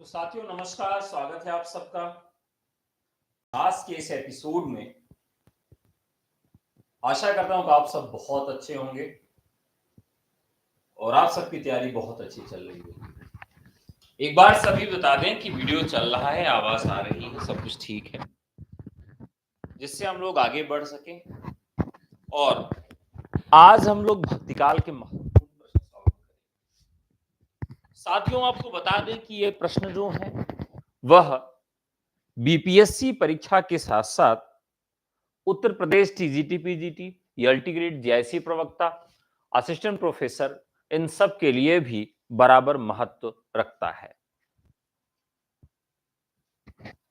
तो साथियों नमस्कार, स्वागत है आप सबका आज के इस एपिसोड में। आशा करता हूं कि आप सब बहुत अच्छे होंगे और आप सबकी तैयारी बहुत अच्छी चल रही है। एक बार सभी बता दें कि वीडियो चल रहा है, आवाज आ रही है, सब कुछ ठीक है, जिससे हम लोग आगे बढ़ सकें। और आज हम लोग भक्तिकाल के महत्वपूर्ण प्रश्न सॉल्व करेंगे। साथियों आपको बता दें कि ये प्रश्न जो है वह बीपीएससी परीक्षा के साथ साथ Uttar Pradesh TGT PGT LT grade JIC प्रवक्ता असिस्टेंट प्रोफेसर इन सब के लिए भी बराबर महत्व रखता है।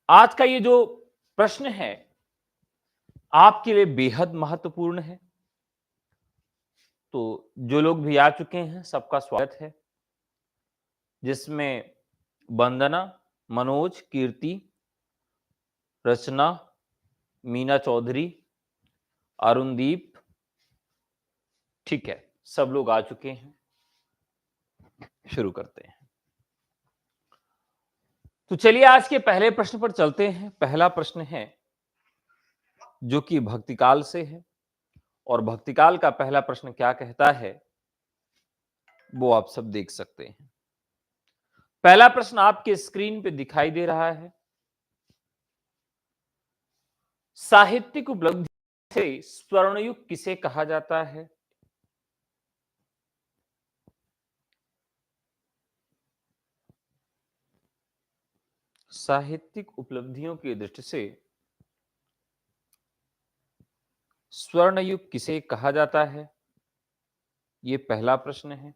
आज का ये जो प्रश्न है आपके लिए बेहद महत्वपूर्ण है। तो जो लोग भी आ चुके हैं सबका स्वागत है, जिसमें वंदना, मनोज, कीर्ति, रचना, मीना चौधरी, अरुणदीप, ठीक है, सब लोग आ चुके हैं। शुरू करते हैं। तो चलिए आज के पहले प्रश्न पर चलते हैं। पहला प्रश्न है जो कि भक्तिकाल से है और भक्तिकाल का पहला प्रश्न क्या कहता है वो आप सब देख सकते हैं। पहला प्रश्न आपके स्क्रीन पे दिखाई दे रहा है। साहित्यिक उपलब्धि से स्वर्णयुग किसे कहा जाता है? साहित्यिक उपलब्धियों की दृष्टि से स्वर्णयुग किसे कहा जाता है, ये पहला प्रश्न है।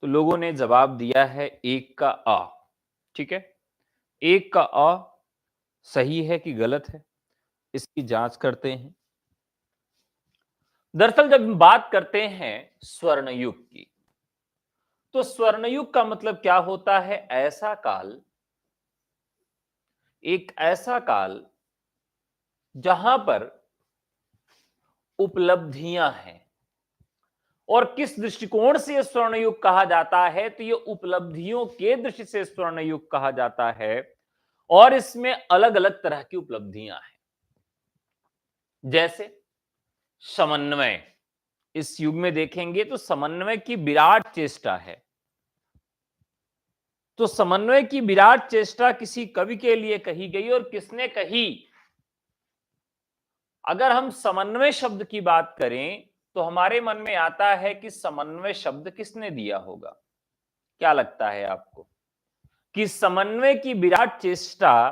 तो लोगों ने जवाब दिया है एक का आ। ठीक है, एक का आ सही है कि गलत है, इसकी जांच करते हैं। दरअसल जब हम बात करते हैं स्वर्णयुग की, तो स्वर्णयुग का मतलब क्या होता है? ऐसा काल, एक ऐसा काल जहां पर उपलब्धियां हैं। और किस दृष्टिकोण से स्वर्णयुग कहा जाता है? तो ये उपलब्धियों के दृष्टि से स्वर्णयुग कहा जाता है और इसमें अलग अलग तरह की उपलब्धियां हैं। जैसे समन्वय, इस युग में देखेंगे तो समन्वय की विराट चेष्टा है। तो समन्वय की विराट चेष्टा किसी कवि के लिए कही गई और किसने कही? अगर हम समन्वय शब्द की बात करें तो हमारे मन में आता है कि समन्वय शब्द किसने दिया होगा? क्या लगता है आपको कि समन्वय की विराट चेष्टा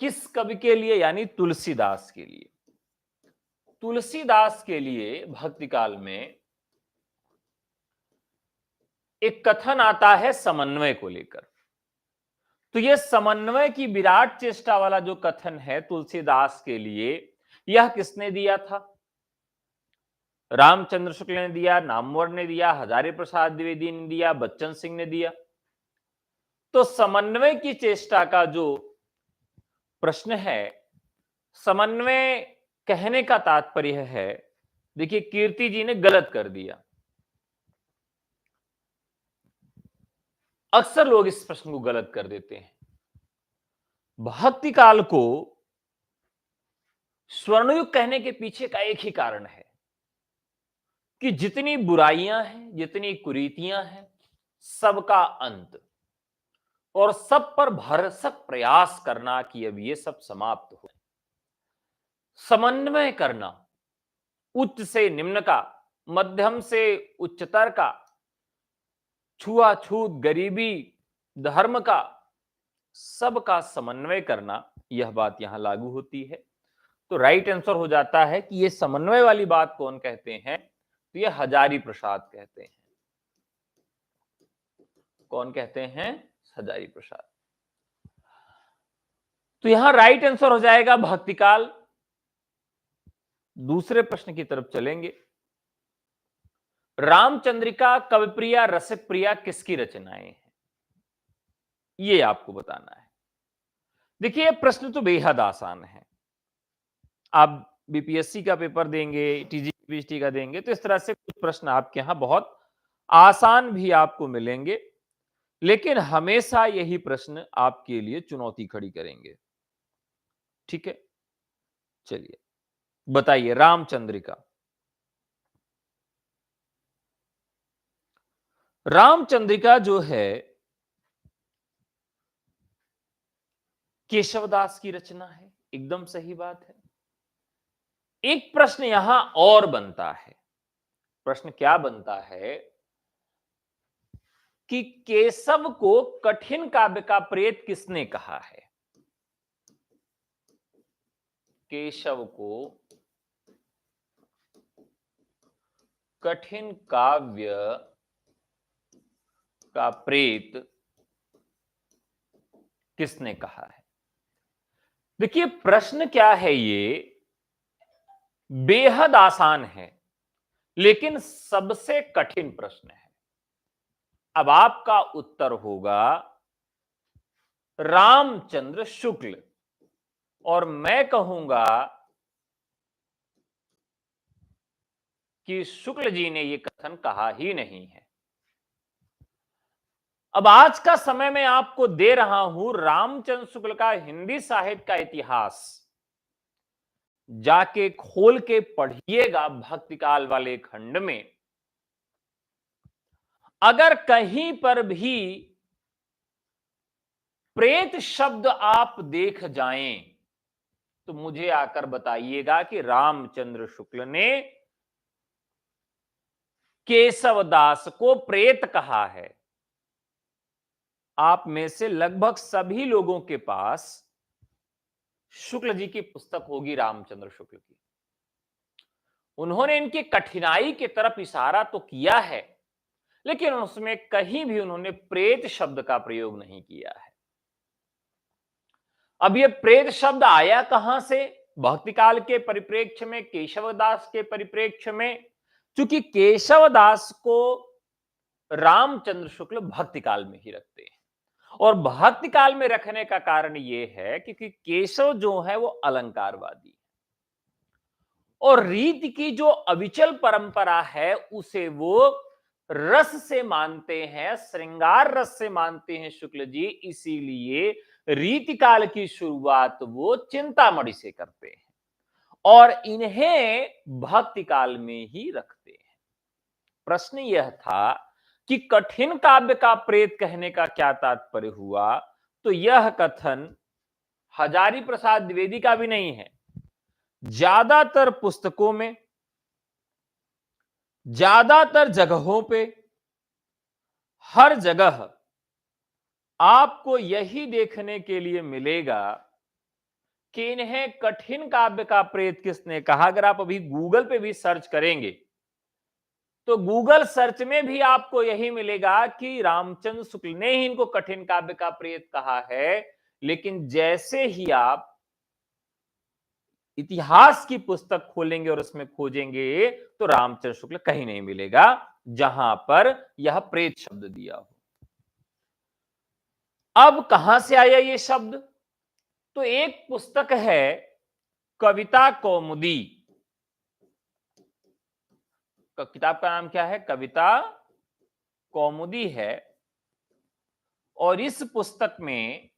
किस कवि के लिए, यानी तुलसीदास के लिए? तुलसीदास के लिए भक्तिकाल में एक कथन आता है समन्वय को लेकर। तो यह समन्वय की विराट चेष्टा वाला जो कथन है तुलसीदास के लिए, यह किसने दिया था? रामचंद्र शुक्ल ने दिया, नामवर ने दिया, हजारी प्रसाद द्विवेदी ने दिया, बच्चन सिंह ने दिया। तो समन्वय की चेष्टा का जो प्रश्न है, समन्वय कहने का तात्पर्य है, देखिए कीर्ति जी ने गलत कर दिया। अक्सर लोग इस प्रश्न को गलत कर देते हैं। भक्ति काल को स्वर्णयुग कहने के पीछे का एक ही कारण है कि जितनी बुराइयां हैं, जितनी कुरीतियां हैं, सबका अंत और सब पर भरसक प्रयास करना कि अब ये सब समाप्त हो। समन्वय करना, उच्च से निम्न का, मध्यम से उच्चतर का, छुआछूत, गरीबी, धर्म का, सबका समन्वय करना, यह बात यहां लागू होती है। तो राइट आंसर हो जाता है कि यह समन्वय वाली बात कौन कहते हैं? तो यह हजारी प्रसाद कहते हैं। कौन कहते हैं? हजारी प्रसाद। तो यहां राइट आंसर हो जाएगा भक्तिकाल। दूसरे प्रश्न की तरफ चलेंगे। रामचंद्रिका, कविप्रिया, रसिकप्रिया किसकी रचनाएं हैं? यह आपको बताना है। देखिए प्रश्न तो बेहद आसान है। आप बीपीएससी का पेपर देंगे, टीजीपीएससी का देंगे, तो इस तरह से कुछ प्रश्न आपके यहां बहुत आसान भी आपको मिलेंगे लेकिन हमेशा यही प्रश्न आपके लिए चुनौती खड़ी करेंगे। ठीक है, चलिए बताइए रामचंद्रिका। रामचंद्रिका जो है केशवदास की रचना है, एकदम सही बात है। एक प्रश्न यहां और बनता है। प्रश्न क्या बनता है कि केशव को कठिन काव्य का प्रेत किसने कहा है? केशव को कठिन काव्य का प्रेत किसने कहा है? देखिए प्रश्न क्या है, ये बेहद आसान है लेकिन सबसे कठिन प्रश्न है। अब आपका उत्तर होगा रामचंद्र शुक्ल, और मैं कहूंगा कि शुक्ल जी ने यह कथन कहा ही नहीं है। अब आज का समय मैं आपको दे रहा हूं रामचंद्र शुक्ल का हिंदी साहित्य का इतिहास, जाके खोल के पढ़िएगा भक्ति काल वाले खंड में। अगर कहीं पर भी प्रेत शब्द आप देख जाएं तो मुझे आकर बताइएगा कि रामचंद्र शुक्ल ने केशवदास को प्रेत कहा है। आप में से लगभग सभी लोगों के पास शुक्ल जी की पुस्तक होगी रामचंद्र शुक्ल की। उन्होंने इनकी कठिनाई की तरफ इशारा तो किया है लेकिन उसमें कहीं भी उन्होंने प्रेत शब्द का प्रयोग नहीं किया है। अब यह प्रेत शब्द आया कहां से? भक्तिकाल के परिप्रेक्ष्य में, केशवदास के परिप्रेक्ष्य में, क्योंकि केशवदास को रामचंद्र शुक्ल भक्तिकाल में ही रखते हैं, और भक्तिकाल में रखने का कारण यह है क्योंकि केशव जो है वो अलंकारवादी है और रीति की जो अविचल परंपरा है उसे वो रस से मानते हैं, श्रृंगार रस से मानते हैं शुक्ल जी। इसीलिए रीतिकाल की शुरुआत वो चिंतामणि से करते हैं और इन्हें भक्ति काल में ही रखते हैं। प्रश्न यह था कि कठिन काव्य का प्रेत कहने का क्या तात्पर्य हुआ, तो यह कथन हजारी प्रसाद द्विवेदी का भी नहीं है। ज्यादातर पुस्तकों में, ज्यादातर जगहों पे, हर जगह आपको यही देखने के लिए मिलेगा कि इन्हें कठिन काव्य का प्रेत किसने कहा। अगर आप अभी गूगल पे भी सर्च करेंगे तो गूगल सर्च में भी आपको यही मिलेगा कि रामचंद्र शुक्ल ने ही इनको कठिन काव्य का प्रेत कहा है। लेकिन जैसे ही आप इतिहास की पुस्तक खोलेंगे और उसमें खोजेंगे तो रामचंद्र शुक्ल कहीं नहीं मिलेगा जहां पर यह प्रेत शब्द दिया हो। अब कहां से आया ये शब्द? तो एक पुस्तक है कविता कौमुदी, किताब का नाम क्या है? कविता कौमुदी है, और इस पुस्तक में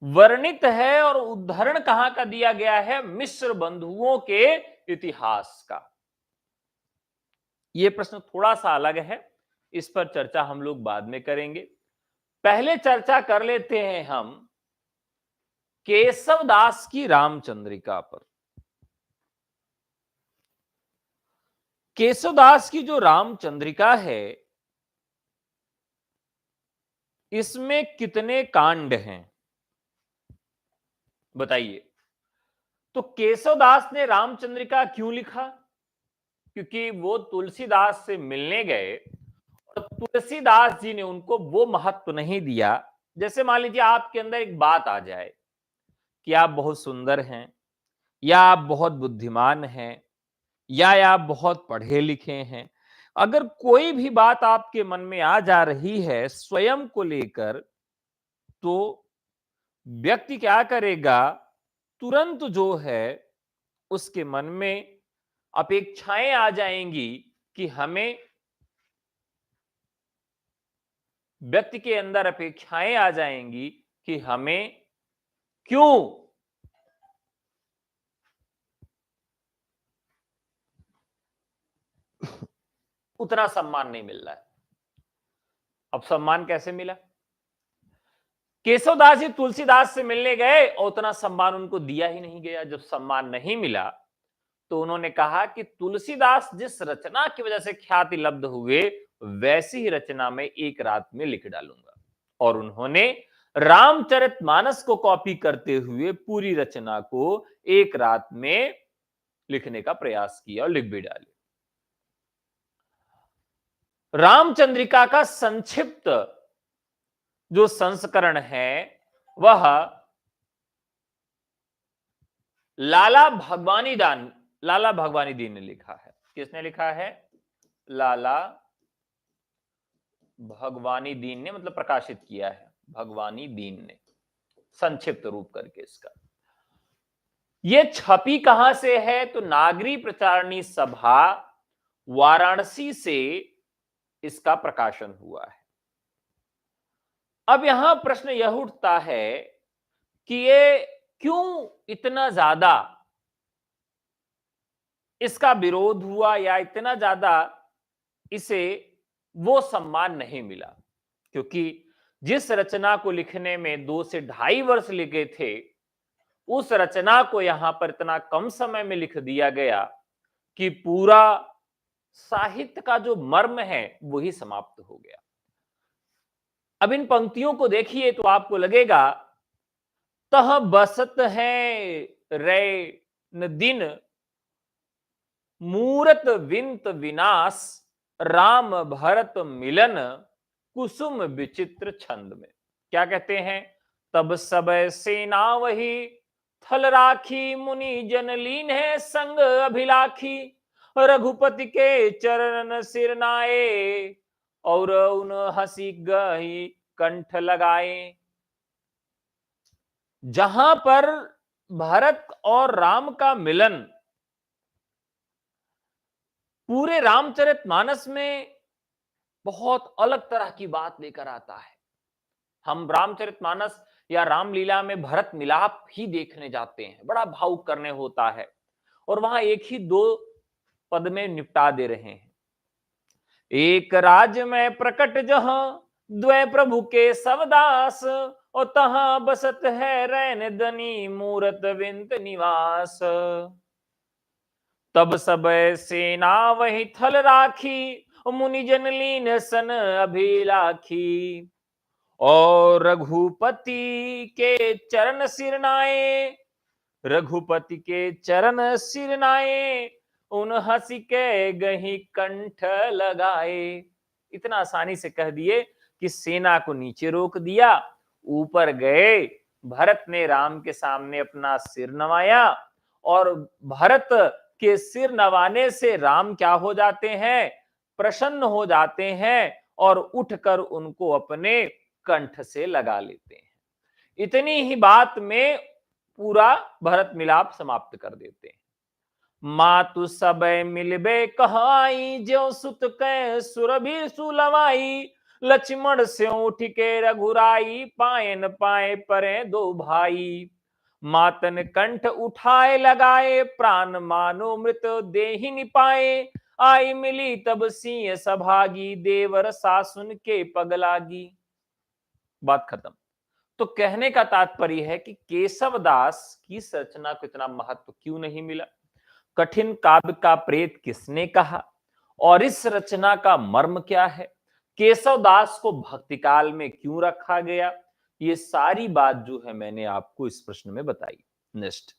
वर्णित है और उद्धरण कहां का दिया गया है? मिश्र बंधुओं के इतिहास का। यह प्रश्न थोड़ा सा अलग है, इस पर चर्चा हम लोग बाद में करेंगे। पहले चर्चा कर लेते हैं हम केशवदास की रामचंद्रिका पर। केशवदास की जो रामचंद्रिका है इसमें कितने कांड हैं बताइए? तो केशवदास ने रामचंद्रिका क्यों लिखा? क्योंकि वो तुलसीदास से मिलने गए और तुलसीदास जी ने उनको वो महत्व नहीं दिया। जैसे मान लीजिए आपके अंदर एक बात आ जाए कि आप बहुत सुंदर हैं, या आप बहुत बुद्धिमान हैं, या आप बहुत पढ़े लिखे हैं। अगर कोई भी बात आपके मन में आ जा रही है स्वयं को लेकर, तो व्यक्ति क्या करेगा? तुरंत जो है उसके मन में अपेक्षाएं आ जाएंगी कि हमें व्यक्ति के अंदर अपेक्षाएं आ जाएंगी कि हमें क्यों उतना सम्मान नहीं मिल रहा है। अब सम्मान कैसे मिला? केशवदास जी तुलसीदास से मिलने गए और उतना सम्मान उनको दिया ही नहीं गया। जब सम्मान नहीं मिला तो उन्होंने कहा कि तुलसीदास जिस रचना की वजह से ख्याति लब्ध हुए, वैसी ही रचना में एक रात में लिख डालूंगा। और उन्होंने रामचरितमानस को कॉपी करते हुए पूरी रचना को एक रात में लिखने का प्रयास किया और लिख भी डाली। रामचंद्रिका का संक्षिप्त जो संस्करण है वह लाला भगवानी दीन ने लिखा है। किसने लिखा है? लाला भगवानी दीन ने, मतलब प्रकाशित किया है भगवानी दीन ने, संक्षिप्त रूप करके इसका। ये छपी कहां से है? तो नागरी प्रचारणी सभा वाराणसी से इसका प्रकाशन हुआ है। अब यहां प्रश्न यह उठता है कि ये क्यों इतना ज्यादा इसका विरोध हुआ या इतना ज्यादा इसे वो सम्मान नहीं मिला? क्योंकि जिस रचना को लिखने में 2 से 2.5 वर्ष लगे थे, उस रचना को यहां पर इतना कम समय में लिख दिया गया कि पूरा साहित्य का जो मर्म है वही समाप्त हो गया। अब इन पंक्तियों को देखिए तो आपको लगेगा, तह बसत है रे न दिन मूरत विंत विनाश राम भरत मिलन कुसुम विचित्र छंद में। क्या कहते हैं? तब सब सेना वही थल राखी मुनि जन लीन है संग अभिलाखी रघुपति के चरण सिर नाए और उन हंसी गही कंठ लगाए। जहां पर भरत और राम का मिलन पूरे रामचरितमानस में बहुत अलग तरह की बात लेकर आता है। हम रामचरितमानस या रामलीला में भरत मिलाप ही देखने जाते हैं, बड़ा भावुक करने होता है, और वहां एक ही 2 पद में निपटा दे रहे हैं। एक राज्य में प्रकट जहां द्वै प्रभु के सवदास और तहां बसत है रैन दनी मूरत विंत निवास। तब सब सेना वही थल राखी मुनि जन लीन सन अभिलाखी और रघुपति के चरण सिरनाए, रघुपति के चरण सिरनाए उन हंसी के गही कंठ लगाए। इतना आसानी से कह दिए कि सेना को नीचे रोक दिया, ऊपर गए, भरत ने राम के सामने अपना सिर नवाया और भरत के सिर नवाने से राम क्या हो जाते हैं? प्रसन्न हो जाते हैं और उठकर उनको अपने कंठ से लगा लेते हैं। इतनी ही बात में पूरा भरत मिलाप समाप्त कर देते हैं। मातु सब मिलबे कहाई ज्यों सुत कै सुरभि सुलवाई लक्ष्मण से उठ के रघुराई पाए न पाए परे 2 भाई मातन कंठ उठाए लगाए प्राण मानो मृत देहि निपाए आई मिली तब सिंह सभागी देवर सासुन के पगलागी। बात खत्म। तो कहने का तात्पर्य है कि केशवदास की रचना को इतना महत्व क्यों नहीं मिला? कठिन काव्य का प्रेत किसने कहा और इस रचना का मर्म क्या है? केशवदास को भक्ति काल में क्यों रखा गया? ये सारी बात जो है मैंने आपको इस प्रश्न में बताई। नेक्स्ट,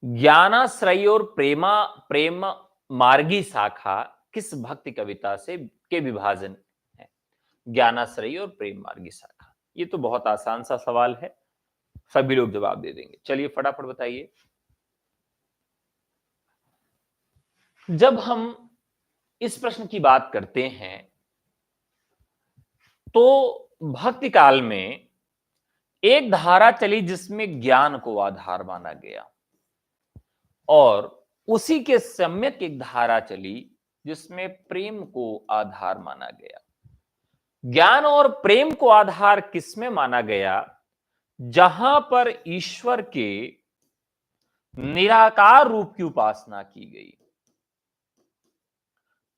ज्ञानाश्रय और प्रेम मार्गी शाखा किस भक्ति कविता से के विभाजन है? ज्ञानाश्रय और प्रेम मार्गी शाखा, ये तो बहुत आसान सा सवाल है, सभी लोग जवाब दे देंगे। चलिए फटाफट बताइए। जब हम इस प्रश्न की बात करते हैं तो भक्ति काल में एक धारा चली जिसमें ज्ञान को आधार माना गया और उसी के सम्यक एक धारा चली जिसमें प्रेम को आधार माना गया। ज्ञान और प्रेम को आधार किसमें माना गया? जहां पर ईश्वर के निराकार रूप की उपासना की गई।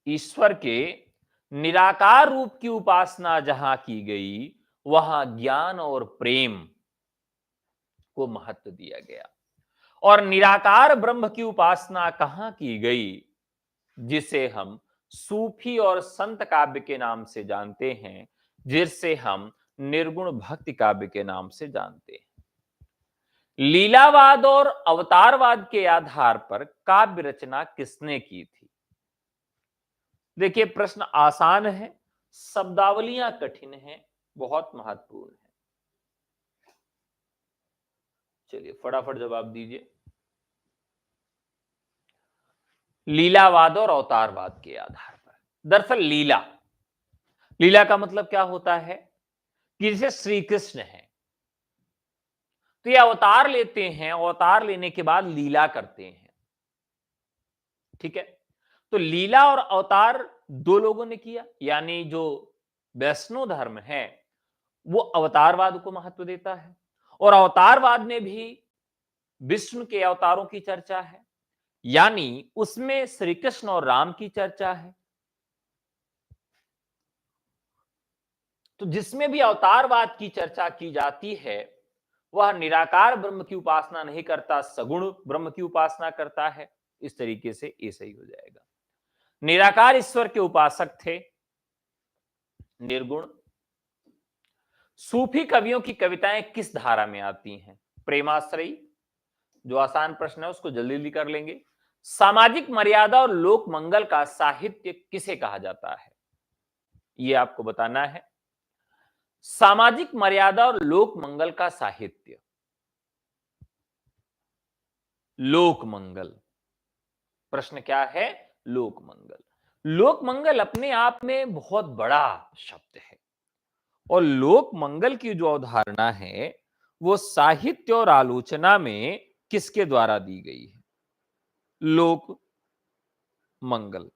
ईश्वर के निराकार रूप की उपासना जहां की गई, वहां ज्ञान और प्रेम को महत्व दिया गया। और निराकार ब्रह्म की उपासना कहां की गई? जिसे हम सूफी और संत काव्य के नाम से जानते हैं, जिसे हम निर्गुण भक्ति काव्य के नाम से जानते हैं। लीलावाद और अवतारवाद के आधार पर काव्य रचना किसने की थी? देखिए, प्रश्न आसान है, शब्दावलियां कठिन हैं, बहुत महत्वपूर्ण है। चलिए फटाफट जवाब दीजिए। लीलावाद और अवतारवाद के आधार पर। दरअसल लीला, लीला का मतलब क्या होता है कि जैसे श्री कृष्ण है, तो ये अवतार लेते हैं, अवतार लेने के बाद लीला करते हैं। ठीक है, तो लीला और अवतार दो लोगों ने किया, यानी जो वैष्णव धर्म है वो अवतारवाद को महत्व देता है, और अवतारवाद में भी विष्णु के अवतारों की चर्चा है, यानी उसमें श्री कृष्ण और राम की चर्चा है। तो जिसमें भी अवतारवाद की चर्चा की जाती है, वह निराकार ब्रह्म की उपासना नहीं करता, सगुण ब्रह्म की उपासना करता है। इस तरीके से ये सही हो जाएगा। निराकार ईश्वर के उपासक थे निर्गुण। सूफी कवियों की कविताएं किस धारा में आती हैं? प्रेमाश्रयी, जो आसान प्रश्न है उसको जल्दी जल्दी कर लेंगे। सामाजिक मर्यादा और लोक मंगल का साहित्य किसे कहा जाता है? यह आपको बताना है। सामाजिक मर्यादा और लोक मंगल का साहित्य, लोक मंगल। प्रश्न क्या है? लोक मंगल। लोक मंगल अपने आप में बहुत बड़ा शब्द है, और लोक मंगल की जो अवधारणा है वो साहित्य और आलोचना में किसके द्वारा दी गई है? लोक मंगल।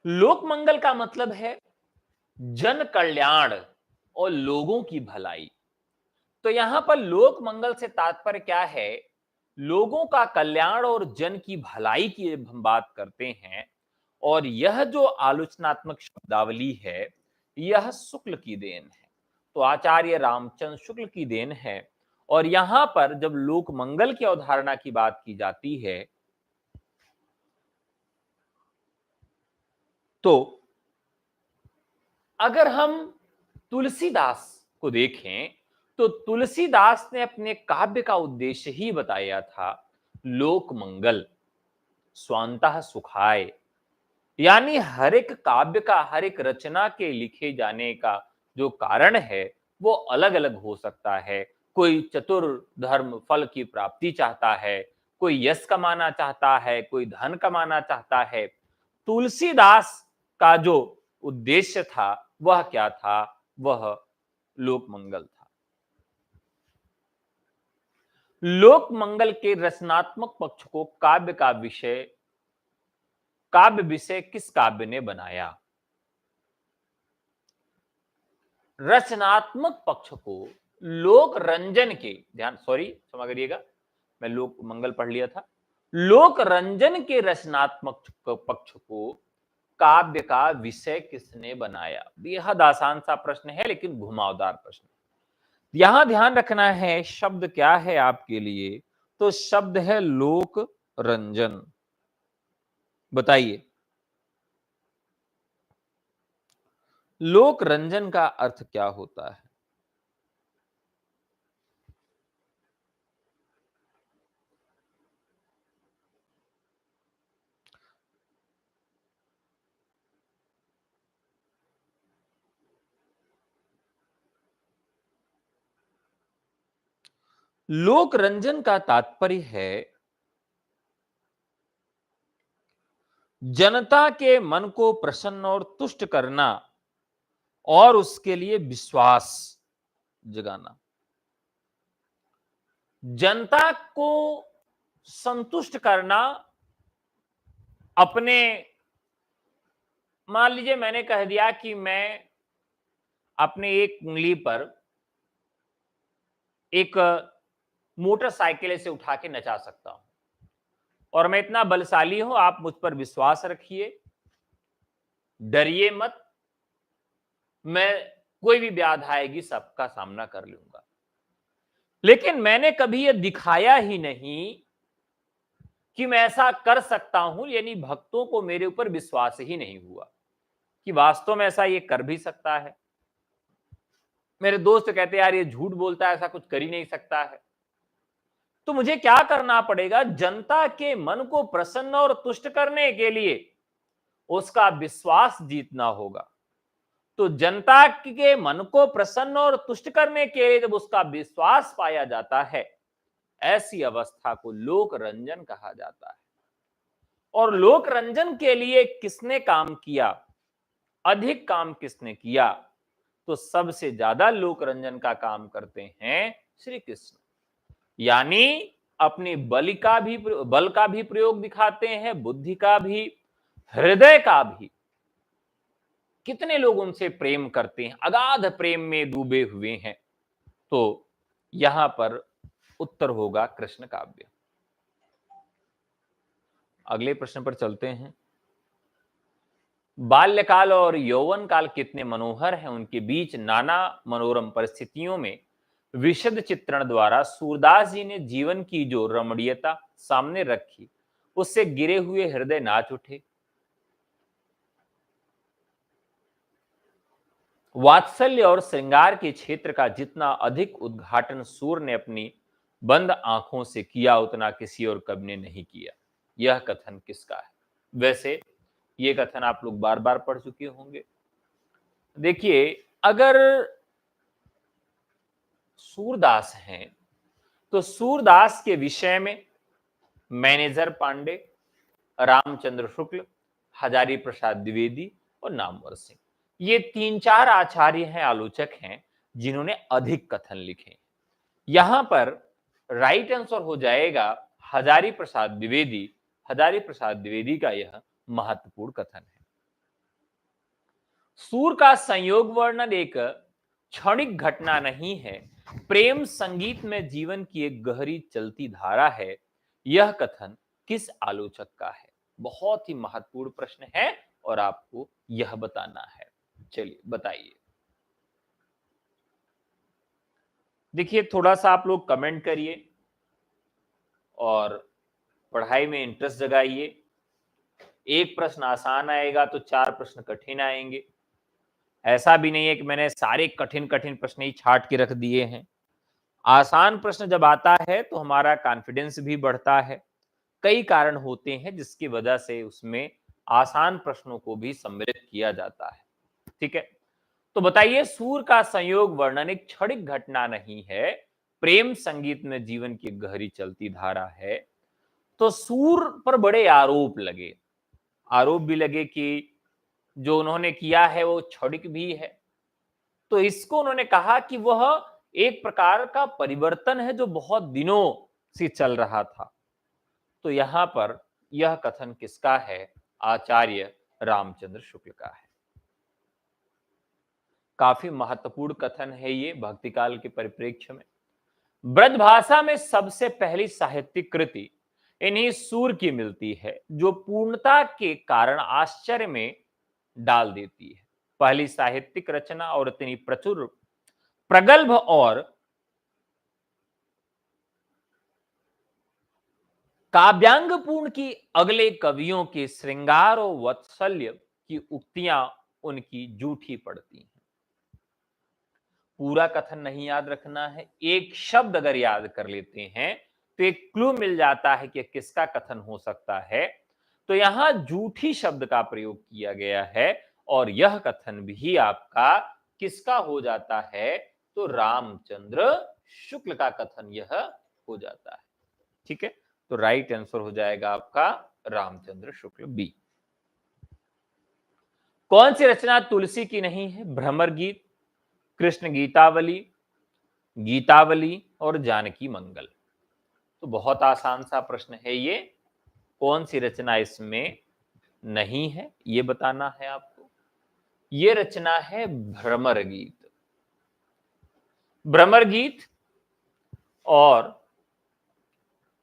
लोक मंगल का मतलब है जन कल्याण और लोगों की भलाई। तो यहां पर लोक मंगल से तात्पर्य क्या है? लोगों का कल्याण और जन की भलाई की हम बात करते हैं। और यह जो आलोचनात्मक शब्दावली है, यह शुक्ल की देन है। तो आचार्य रामचंद्र शुक्ल की देन है। और यहां पर जब लोक मंगल की अवधारणा की बात की जाती है, तो अगर हम तुलसीदास को देखें, तो तुलसीदास ने अपने काव्य का उद्देश्य ही बताया था लोक मंगल स्वांतः सुखाय। यानी हर एक काव्य का, हर एक रचना के लिखे जाने का जो कारण है वो अलग अलग हो सकता है। कोई चतुर धर्म फल की प्राप्ति चाहता है, कोई यश कमाना चाहता है, कोई धन कमाना चाहता है। तुलसीदास का जो उद्देश्य था वह क्या था? वह लोक मंगल था। लोक मंगल के रचनात्मक पक्ष को काव्य विषय किस काव्य ने बनाया? रचनात्मक पक्ष को लोक रंजन के, ध्यान सॉरी क्षमा करिएगा, मैं लोक मंगल पढ़ लिया था। लोक रंजन के रचनात्मक पक्ष को काव्य का विषय किसने बनाया? बेहद आसान सा प्रश्न है, लेकिन घुमावदार प्रश्न। यहां ध्यान रखना है शब्द क्या है आपके लिए, तो शब्द है लोक रंजन। बताइए, लोक रंजन का अर्थ क्या होता है? लोक रंजन का तात्पर्य है जनता के मन को प्रसन्न और तुष्ट करना, और उसके लिए विश्वास जगाना। जनता को संतुष्ट करना अपने, मान लीजिए मैंने कह दिया कि मैं अपने एक उंगली पर एक मोटरसाइकिल से उठा के नचा सकता हूं और मैं इतना बलशाली हूं, आप मुझ पर विश्वास रखिए, डरिए मत, मैं कोई भी बाधा आएगी सबका सामना कर लूंगा। लेकिन मैंने कभी यह दिखाया ही नहीं कि मैं ऐसा कर सकता हूं, यानी भक्तों को मेरे ऊपर विश्वास ही नहीं हुआ कि वास्तव में ऐसा ये कर भी सकता है। मेरे दोस्त कहते हैं यार ये झूठ बोलता है, ऐसा कुछ कर ही नहीं सकता है। तो मुझे क्या करना पड़ेगा? जनता के मन को प्रसन्न और तुष्ट करने के लिए उसका विश्वास जीतना होगा। तो जनता के मन को प्रसन्न और तुष्ट करने के लिए जब उसका विश्वास पाया जाता है, ऐसी अवस्था को लोक रंजन कहा जाता है। और लोक रंजन के लिए किसने काम किया? अधिक काम किसने किया? तो सबसे ज्यादा लोक रंजन का काम करते हैं श्री कृष्ण। यानी अपनी बल का भी प्रयोग दिखाते हैं, बुद्धि का भी, हृदय का भी। कितने लोग उनसे प्रेम करते हैं, अगाध प्रेम में डूबे हुए हैं। तो यहां पर उत्तर होगा कृष्ण काव्य। अगले प्रश्न पर चलते हैं। बाल्यकाल और यौवन काल कितने मनोहर हैं, उनके बीच नाना मनोरम परिस्थितियों में विशद चित्रण द्वारा सूरदास जी ने जीवन की जो रमणीयता सामने रखी, उससे गिरे हुए हृदय नाच उठे। वात्सल्य और श्रृंगार के क्षेत्र का जितना अधिक उद्घाटन सूर ने अपनी बंद आंखों से किया, उतना किसी और कवि ने नहीं किया। यह कथन किसका है? वैसे ये कथन आप लोग बार बार पढ़ चुके होंगे। देखिए, अगर सूरदास हैं तो सूरदास के विषय में मैनेजर पांडे, रामचंद्र शुक्ल, हजारी प्रसाद द्विवेदी और नामवर सिंह, ये तीन चार आचार्य हैं, आलोचक हैं, जिन्होंने अधिक कथन लिखे। यहां पर राइट आंसर हो जाएगा हजारी प्रसाद द्विवेदी। हजारी प्रसाद द्विवेदी का यह महत्वपूर्ण कथन है। सूर का संयोग वर्णन एक क्षणिक घटना नहीं है, प्रेम संगीत में जीवन की एक गहरी चलती धारा है। यह कथन किस आलोचक का है? बहुत ही महत्वपूर्ण प्रश्न है और आपको यह बताना है। चलिए बताइए। देखिए, थोड़ा सा आप लोग कमेंट करिए और पढ़ाई में इंटरेस्ट जगाइए। एक प्रश्न आसान आएगा तो चार प्रश्न कठिन आएंगे। ऐसा भी नहीं है कि मैंने सारे कठिन कठिन प्रश्न ही छाट के रख दिए हैं। आसान प्रश्न जब आता है तो हमारा कॉन्फिडेंस भी बढ़ता है। कई कारण होते हैं जिसकी वजह से उसमें आसान प्रश्नों को भी सम्मिलित किया जाता है। ठीक है, तो बताइए, सूर का संयोग वर्णन एक क्षणिक घटना नहीं है, प्रेम संगीत में जीवन की गहरी चलती धारा है। तो सूर पर बड़े आरोप लगे, आरोप भी लगे कि जो उन्होंने किया है वो क्षणिक भी है। तो इसको उन्होंने कहा कि वह एक प्रकार का परिवर्तन है जो बहुत दिनों से चल रहा था। तो यहां पर यह कथन किसका है? आचार्य रामचंद्र शुक्ल का है। काफी महत्वपूर्ण कथन है ये भक्तिकाल के परिप्रेक्ष्य में। ब्रजभाषा में सबसे पहली साहित्यिक कृति इन्हीं सूर की मिलती है, जो पूर्णता के कारण आश्चर्य में डाल देती है। पहली साहित्यिक रचना और इतनी प्रचुर, प्रगल्भ और काव्यांगपूर्ण की अगले कवियों के श्रृंगार और वात्सल्य की उक्तियां उनकी जूठी पड़ती हैं। पूरा कथन नहीं याद रखना है, एक शब्द अगर याद कर लेते हैं तो एक क्लू मिल जाता है कि किसका कथन हो सकता है। तो यहां जूठी शब्द का प्रयोग किया गया है और यह कथन भी आपका किसका हो जाता है? तो रामचंद्र शुक्ल का कथन यह हो जाता है। ठीक है, तो राइट आंसर हो जाएगा आपका रामचंद्र शुक्ल बी। कौन सी रचना तुलसी की नहीं है? भ्रमर गीत, कृष्ण गीतावली, गीतावली और जानकी मंगल। तो बहुत आसान सा प्रश्न है ये। कौन सी रचना इसमें नहीं है, ये बताना है आपको। ये रचना है भ्रमर गीत। भ्रमर गीत, और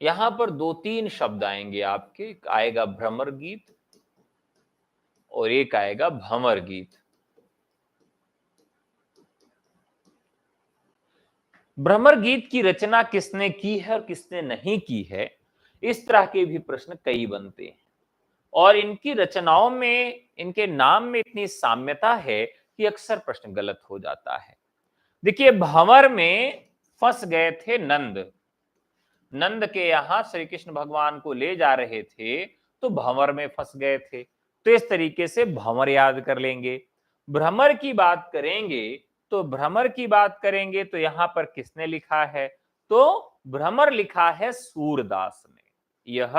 यहां पर दो तीन शब्द आएंगे आपके, एक आएगा भ्रमर गीत और एक आएगा भंवर गीत। भ्रमर गीत की रचना किसने की है और किसने नहीं की है, इस तरह के भी प्रश्न कई बनते हैं। और इनकी रचनाओं में, इनके नाम में इतनी साम्यता है कि अक्सर प्रश्न गलत हो जाता है। देखिए, भंवर में फंस गए थे नंद। नंद के यहां श्री कृष्ण भगवान को ले जा रहे थे, तो भंवर में फंस गए थे। तो इस तरीके से भंवर याद कर लेंगे। भ्रमर की बात करेंगे, तो भ्रमर की बात करेंगे तो यहां पर किसने लिखा है, तो भ्रमर लिखा है सूरदास ने। यह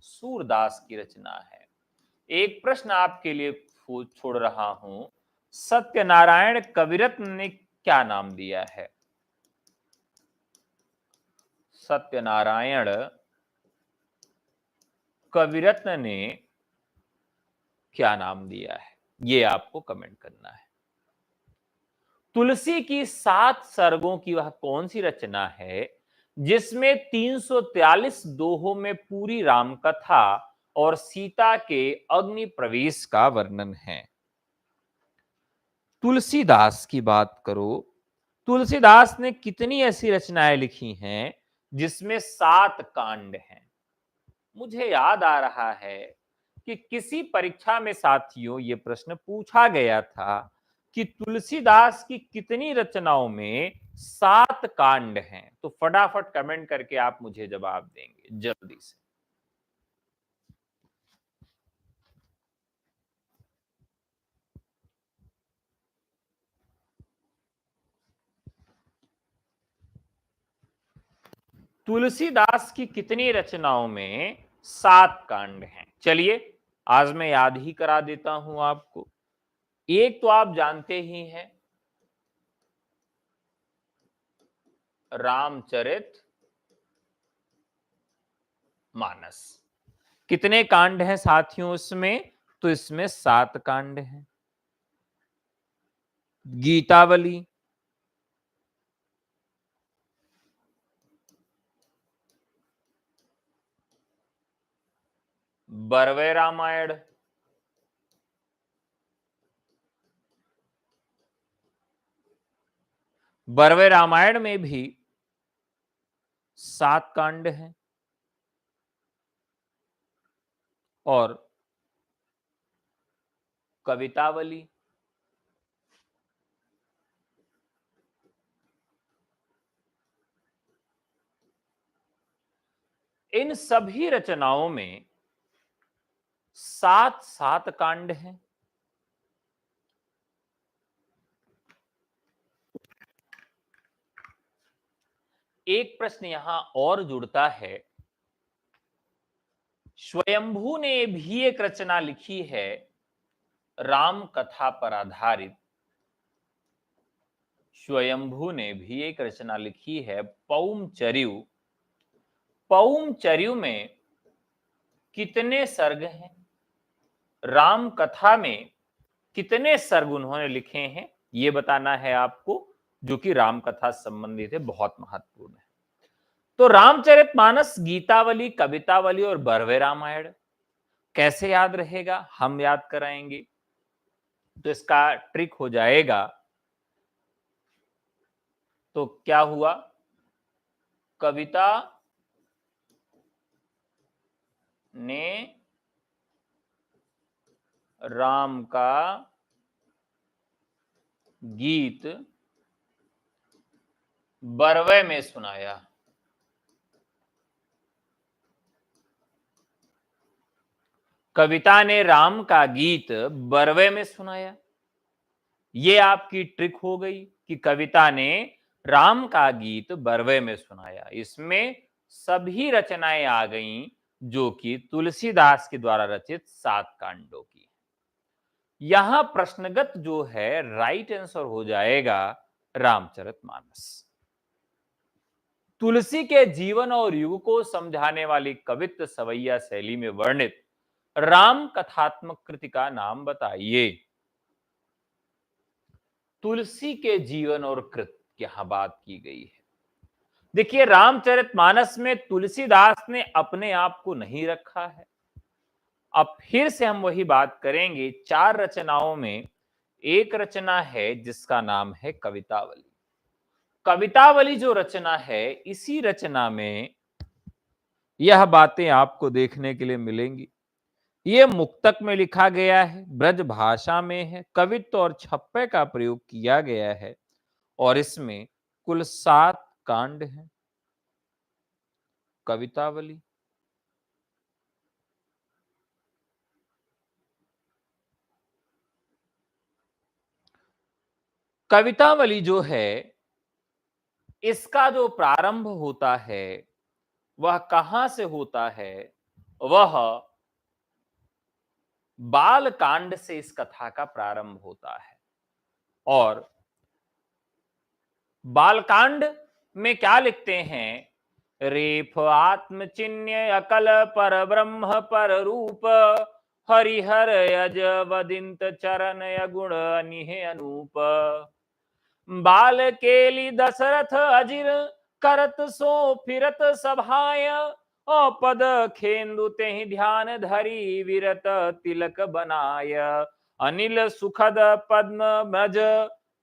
सूरदास की रचना है। एक प्रश्न आपके लिए छोड़ रहा हूं, सत्यनारायण कविरत्न ने क्या नाम दिया है? सत्यनारायण कविरत्न ने क्या नाम दिया है, ये आपको कमेंट करना है। तुलसी की 7 सर्गों की वह कौन सी रचना है जिसमें 343 दोहों में पूरी राम कथा और सीता के अग्नि प्रवेश का वर्णन है? तुलसीदास की बात करो, तुलसीदास ने कितनी ऐसी रचनाएं लिखी हैं जिसमें 7 कांड हैं? मुझे याद आ रहा है कि किसी परीक्षा में साथियों ये प्रश्न पूछा गया था कि तुलसीदास की कितनी रचनाओं में 7 कांड हैं। तो फटाफट कमेंट करके आप मुझे जवाब देंगे जल्दी से। तुलसीदास की कितनी रचनाओं में 7 कांड हैं? चलिए, आज मैं याद ही करा देता हूं आपको। एक तो आप जानते ही हैं, रामचरित मानस। कितने कांड हैं साथियों इसमें? तो इसमें 7 कांड हैं। गीतावली, बरवे रामायण, बरवे रामायण में भी 7 कांड हैं, और कवितावली, इन सभी रचनाओं में 7 कांड हैं। एक प्रश्न यहां और जुड़ता है, स्वयंभू ने भी एक रचना लिखी है राम कथा पर आधारित। स्वयंभू ने भी एक रचना लिखी है पौमचर्यु। पौमचर्यु में कितने सर्ग हैं? राम कथा में कितने सर्ग उन्होंने लिखे हैं, यह बताना है आपको, जो कि राम कथा संबंधित है, बहुत महत्वपूर्ण है। तो रामचरितमानस, गीतावली, कवितावली और बरवे रामायण कैसे याद रहेगा, हम याद कराएंगे। तो इसका ट्रिक हो जाएगा, तो क्या हुआ, कविता ने राम का गीत बरवे में सुनाया। कविता ने राम का गीत बरवे में सुनाया। ये आपकी ट्रिक हो गई कि कविता ने राम का गीत बरवे में सुनाया। इसमें सभी रचनाएं आ गईं जो कि तुलसीदास के द्वारा रचित 7 कांडों की। यहां प्रश्नगत जो है राइट आंसर हो जाएगा रामचरितमानस। तुलसी के जीवन और युग को समझाने वाली कवित्व सवैया शैली में वर्णित राम कथात्मक कृति का नाम बताइए। तुलसी के जीवन और कृत यहां बात की गई है। देखिए, रामचरितमानस में तुलसीदास ने अपने आप को नहीं रखा है। अब फिर से हम वही बात करेंगे, 4 रचनाओं में एक रचना है जिसका नाम है कवितावली। कवितावली जो रचना है, इसी रचना में यह बातें आपको देखने के लिए मिलेंगी। ये मुक्तक में लिखा गया है, ब्रज भाषा में है, कवित्व और छप्पे का प्रयोग किया गया है और इसमें कुल 7 कांड हैं। कवितावली कवितावली जो है, इसका जो प्रारंभ होता है वह कहां से होता है? वह बाल कांड से इस कथा का प्रारंभ होता है। और बालकांड में क्या लिखते हैं? रेफ आत्मचिन्य अकल पर ब्रह्म पर रूप, हरिहर यज वदिंत चरण अगुण अनिहे अनूप। बाल केली दशरथ अजिर करत सो फिरत सभाय, और पद खेंदु तेहि ध्यान धरी विरत तिलक बनाय। अनिल सुखद पद्म ब्रज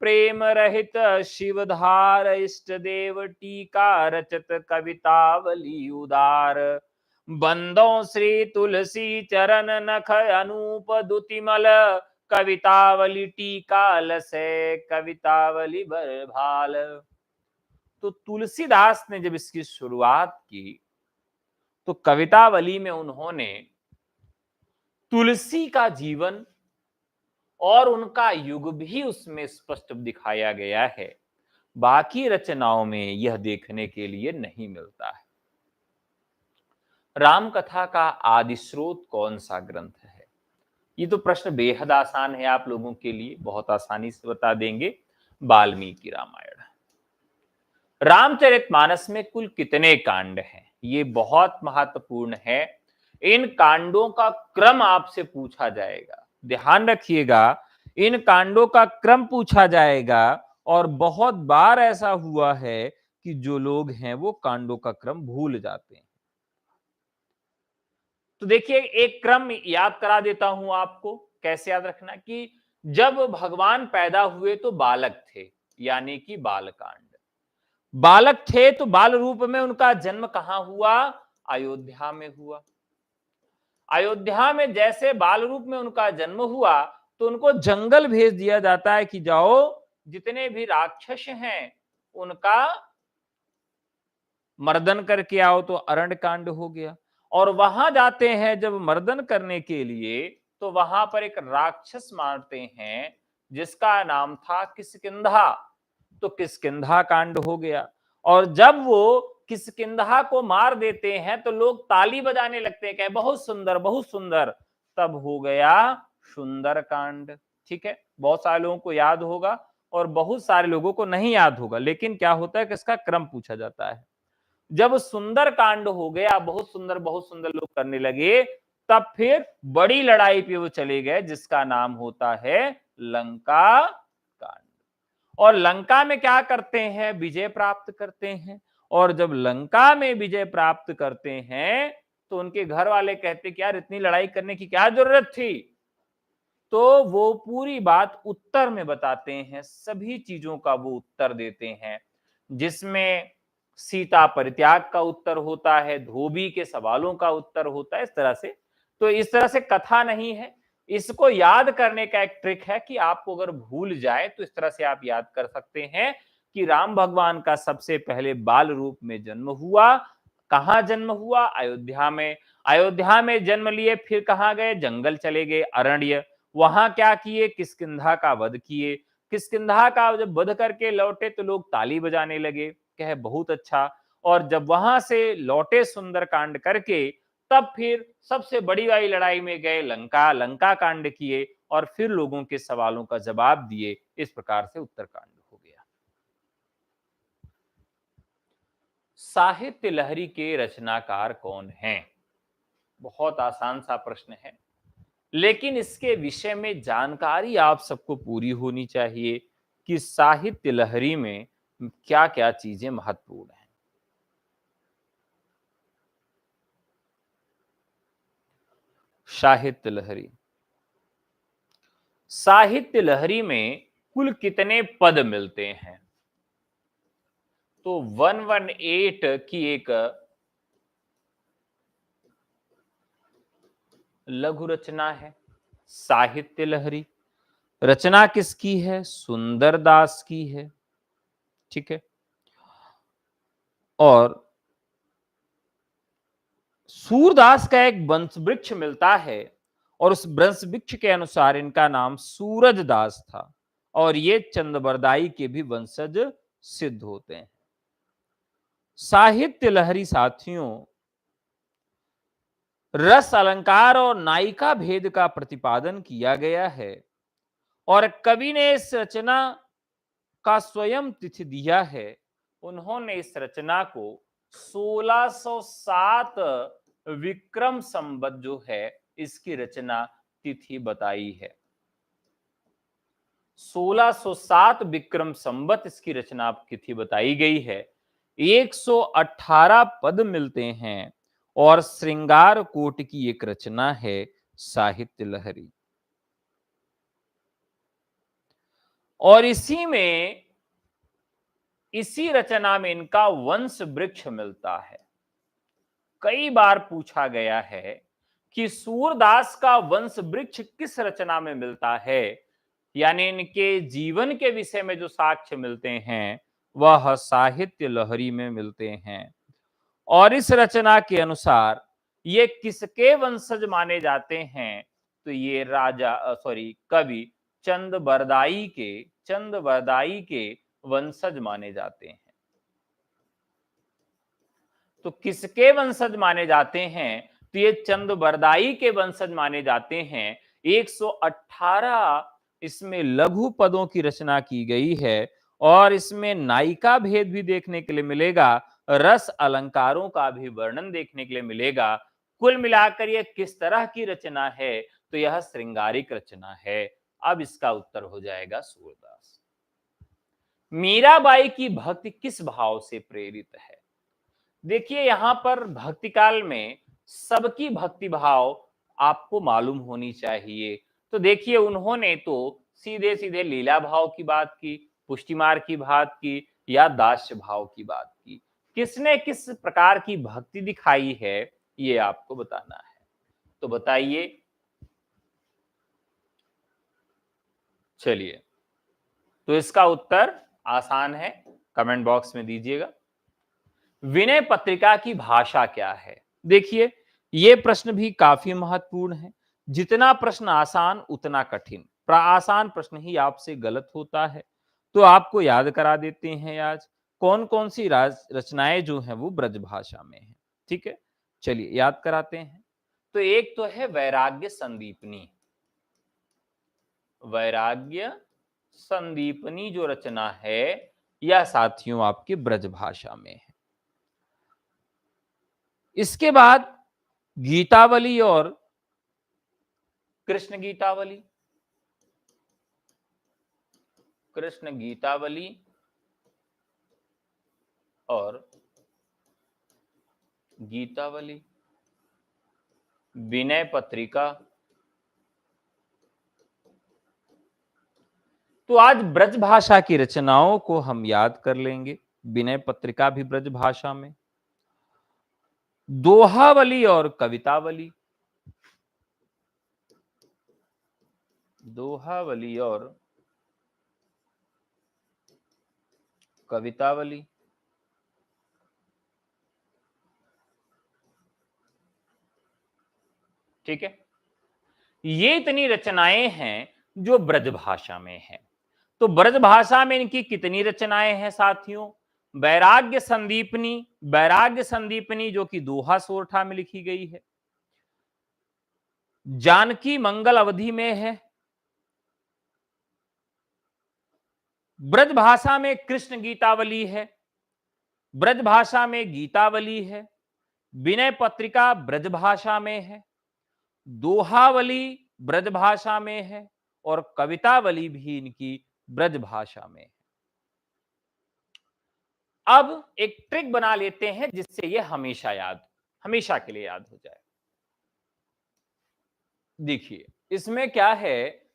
प्रेम रहित शिवधार, इष्ट देव टीका रचत कवितावली उदार। बंदों श्री तुलसी चरण नख अनूप दुतिमल, कवितावली टीका लसै कवितावली बरभाल। तो तुलसीदास ने जब इसकी शुरुआत की तो कवितावली में उन्होंने तुलसी का जीवन और उनका युग भी उसमें स्पष्ट दिखाया गया है। बाकी रचनाओं में यह देखने के लिए नहीं मिलता है। राम कथा का आदि स्रोत कौन सा ग्रंथ है? ये तो प्रश्न बेहद आसान है आप लोगों के लिए, बहुत आसानी से बता देंगे। वाल्मीकि रामायण। रामचरितमानस में कुल कितने कांड हैं? ये बहुत महत्वपूर्ण है। इन कांडों का क्रम आपसे पूछा जाएगा, ध्यान रखिएगा। इन कांडों का क्रम पूछा जाएगा और बहुत बार ऐसा हुआ है कि जो लोग हैं वो कांडों का क्रम भूल जाते हैं। तो देखिए, एक क्रम याद करा देता हूं आपको, कैसे याद रखना कि जब भगवान पैदा हुए तो बालक थे, यानी कि बालकांड। बालक थे तो बाल रूप में उनका जन्म कहां हुआ? अयोध्या में हुआ। अयोध्या में जैसे बाल रूप में उनका जन्म हुआ तो उनको जंगल भेज दिया जाता है कि जाओ, जितने भी राक्षस हैं उनका मर्दन करके आओ। तो अरण्य कांड हो गया। और वहां जाते हैं जब मर्दन करने के लिए, तो वहां पर एक राक्षस मारते हैं जिसका नाम था किष्किंधा। तो किष्किंधा कांड हो गया। और जब वो किष्किंधा को मार देते हैं तो लोग ताली बजाने लगते हैं, कहे बहुत सुंदर बहुत सुंदर। तब हो गया सुंदर कांड। ठीक है, बहुत सारे लोगों को याद होगा और बहुत सारे लोगों को नहीं याद होगा, लेकिन क्या होता है कि इसका क्रम पूछा जाता है। जब सुंदर कांड हो गया, बहुत सुंदर लोग करने लगे, तब फिर बड़ी लड़ाई पे वो चले गए जिसका नाम होता है लंका कांड। और लंका में क्या करते हैं? विजय प्राप्त करते हैं। और जब लंका में विजय प्राप्त करते हैं तो उनके घर वाले कहते कि यार इतनी लड़ाई करने की क्या जरूरत थी? तो वो पूरी बात उत्तर में बताते हैं, सभी चीजों का वो उत्तर देते हैं, जिसमें सीता परित्याग का उत्तर होता है, धोबी के सवालों का उत्तर होता है, इस तरह से। तो इस तरह से कथा नहीं है। इसको याद करने का एक ट्रिक है कि आपको अगर भूल जाए तो इस तरह से आप याद कर सकते हैं कि राम भगवान का सबसे पहले बाल रूप में जन्म हुआ। कहां जन्म हुआ? अयोध्या में। अयोध्या में जन्म लिए, फिर कहां गए? जंगल चले गए, अरण्य। वहां क्या किए? किष्किंधा का वध किए। किष्किंधा का जब वध करके लौटे तो लोग ताली बजाने लगे, कहे बहुत अच्छा। और जब वहां से लौटे सुंदरकांड करके, तब फिर सबसे बड़ी वाली लड़ाई में गए, लंका, लंका कांड किए और फिर लोगों के सवालों का जवाब दिए। इस प्रकार से उत्तरकांड हो गया। साहित्य लहरी के रचनाकार कौन हैं? बहुत आसान सा प्रश्न है। लेकिन इसके विषय में जानकारी आप सबको पूरी होनी चाहिए कि साहित्य लहरी में क्या-क्या चीजें महत्वपूर्ण हैं। साहित्य लहरी, साहित्य लहरी में कुल कितने पद मिलते हैं? तो 118 की एक लघु रचना है साहित्य लहरी। रचना किसकी है? सुंदरदास की है। ठीक है। और सूरदास का एक वंश वृक्ष मिलता है और उस वंश वृक्ष के अनुसार इनका नाम सूरजदास था और ये चंद्रबरदाई के भी वंशज सिद्ध होते हैं। साहित्य लहरी साथियों रस अलंकार और नायिका भेद का प्रतिपादन किया गया है और कवि ने इस रचना का स्वयं तिथि दिया है। उन्होंने इस रचना को 1607 विक्रम संवत जो है इसकी रचना तिथि बताई है। 1607 विक्रम संवत इसकी रचना तिथि बताई गई है। 118 पद मिलते हैं और श्रृंगार कोट की एक रचना है साहित्य लहरी। और इसी रचना में इनका वंश वृक्ष मिलता है। कई बार पूछा गया है कि सूरदास का वंश वृक्ष किस रचना में मिलता है, यानी इनके जीवन के विषय में जो साक्ष्य मिलते हैं वह साहित्य लहरी में मिलते हैं। और इस रचना के अनुसार ये किसके वंशज माने जाते हैं? तो ये कवि चंद बरदाई के वंशज माने जाते हैं। तो किसके वंशज माने जाते हैं? तो ये चंद-बरदाई के वंशज माने जाते हैं। 118 इसमें लघु पदों की रचना की गई है और इसमें नायिका भेद भी देखने के लिए मिलेगा, रस अलंकारों का भी वर्णन देखने के लिए मिलेगा। कुल मिलाकर यह किस तरह की रचना है? तो यह श्रृंगारिक रचना है। अब इसका उत्तर हो जाएगा सूरदास। मीराबाई की भक्ति किस भाव से प्रेरित है? देखिए यहां पर भक्ति काल में सबकी भक्ति भाव आपको मालूम होनी चाहिए। तो देखिए उन्होंने तो सीधे सीधे लीला भाव की बात की, पुष्टिमार की बात की या दास्य भाव की बात की। किसने किस प्रकार की भक्ति दिखाई है ये आपको बताना है। तो बताइए। चलिए, तो इसका उत्तर आसान है, कमेंट बॉक्स में दीजिएगा। विनय पत्रिका की भाषा क्या है? देखिए ये प्रश्न भी काफी महत्वपूर्ण है। जितना प्रश्न आसान उतना कठिन। आसान प्रश्न ही आपसे गलत होता है। तो आपको याद करा देते हैं आज कौन कौन सी रचनाएं जो हैं वो ब्रज भाषा में है। ठीक है, चलिए याद कराते हैं। तो एक तो है वैराग्य संदीपनी। वैराग्य संदीपनी जो रचना है यह साथियों आपकी ब्रज भाषा में है। इसके बाद गीतावली और कृष्ण गीतावली। कृष्ण गीतावली और गीतावली, विनय पत्रिका। तो आज ब्रज भाषा की रचनाओं को हम याद कर लेंगे। विनय पत्रिका भी ब्रज भाषा में, दोहावली और कवितावली। दोहावली और कवितावली। ठीक है, ये इतनी रचनाएं हैं जो ब्रज भाषा में है। तो ब्रज भाषा में इनकी कितनी रचनाएं हैं साथियों? वैराग्य संदीपनी, वैराग्य संदीपनी जो कि दोहा सोरठा में लिखी गई है। जानकी मंगल अवधि में है। ब्रज भाषा में कृष्ण गीतावली है। ब्रज भाषा में गीतावली है। विनय पत्रिका ब्रज भाषा में है। दोहावली ब्रज भाषा में है और कवितावली भी इनकी ब्रज भाषा में है। अब एक ट्रिक बना लेते हैं जिससे ये हमेशा के लिए याद हो जाए। देखिए इसमें क्या है,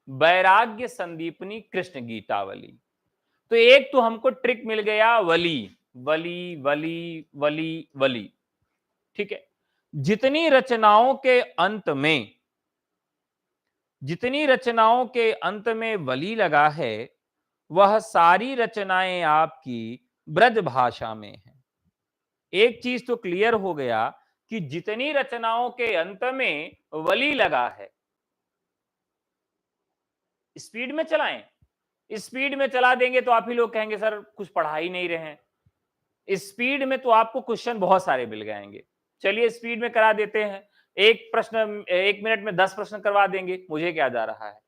वैराग्य संदीपनी कृष्ण गीतावली। तो एक तो हमको ट्रिक मिल गया, वली वली वली वली वली, ठीक है। जितनी रचनाओं के अंत में वली लगा है वह सारी रचनाएं आपकी ब्रज भाषा में हैं। एक चीज तो क्लियर हो गया कि जितनी रचनाओं के अंत में वली लगा है, स्पीड में चलाएं। स्पीड में चला देंगे तो आप ही लोग कहेंगे सर कुछ पढ़ा ही नहीं रहे हैं। स्पीड में तो आपको क्वेश्चन बहुत सारे मिल जाएंगे। चलिए स्पीड में करा देते हैं। एक प्रश्न 1 मिनट में 10 प्रश्न करवा देंगे, मुझे क्या जा रहा है।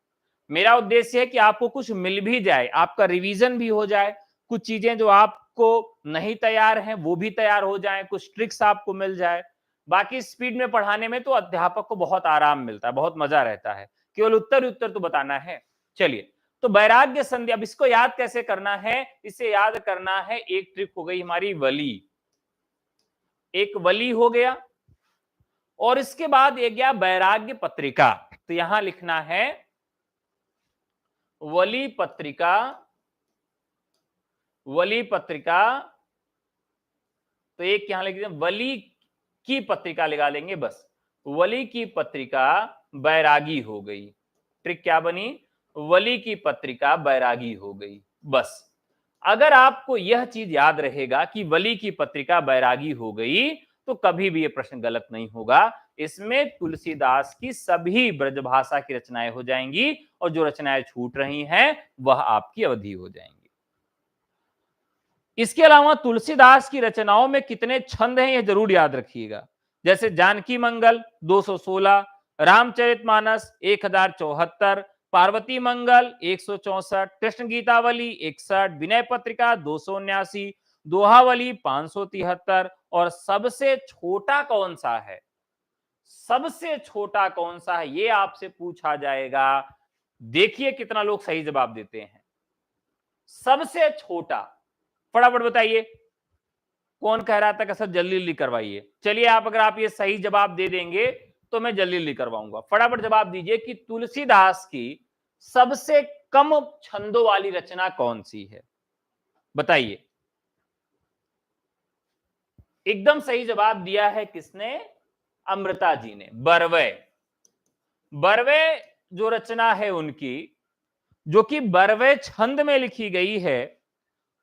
मेरा उद्देश्य है कि आपको कुछ मिल भी जाए, आपका रिवीजन भी हो जाए, कुछ चीजें जो आपको नहीं तैयार हैं वो भी तैयार हो जाए, कुछ ट्रिक्स आपको मिल जाए। बाकी स्पीड में पढ़ाने में तो अध्यापक को बहुत आराम मिलता है, बहुत मजा रहता है, केवल उत्तर उत्तर तो बताना है। चलिए तो वैराग्य संधि, अब इसको याद कैसे करना है, इसे याद करना है। एक ट्रिक हो गई हमारी वली, एक वली हो गया, और इसके बाद एक गया वैराग्य पत्रिका। तो यहां लिखना है वली पत्रिका, वली पत्रिका। तो एक यहां लिख दें वली की पत्रिका लगा लेंगे बस, वली की पत्रिका बैरागी हो गई। ट्रिक क्या बनी, वली की पत्रिका बैरागी हो गई। बस अगर आपको यह चीज याद रहेगा कि वली की पत्रिका बैरागी हो गई तो कभी भी यह प्रश्न गलत नहीं होगा। इसमें तुलसीदास की सभी ब्रजभाषा की रचनाएं हो जाएंगी और जो रचनाएं छूट रही हैं वह आपकी अवधि हो जाएंगी। इसके अलावा तुलसीदास की रचनाओं में कितने छंद हैं यह जरूर याद रखिएगा। जैसे जानकी मंगल 216, रामचरितमानस 1074, पार्वती मंगल 164, कृष्ण गीतावली 61, विनय पत्रिका 279, दोहावली 573, और सबसे छोटा कौन सा है, सबसे छोटा कौन सा है ये आपसे पूछा जाएगा। देखिए कितना लोग सही जवाब देते हैं। सबसे छोटा, फटाफट बताइए कौन कह रहा था कि सर जल्दी जल्दी करवाइए। चलिए अगर आप ये सही जवाब दे देंगे तो मैं जल्दी जल्दी करवाऊंगा। फटाफट जवाब दीजिए कि तुलसीदास की सबसे कम छंदों वाली रचना कौन सी है, बताइए। एकदम सही जवाब दिया है किसने, अमृता जी ने। बरवे, बरवे जो रचना है उनकी, जो कि बरवे छंद में लिखी गई है,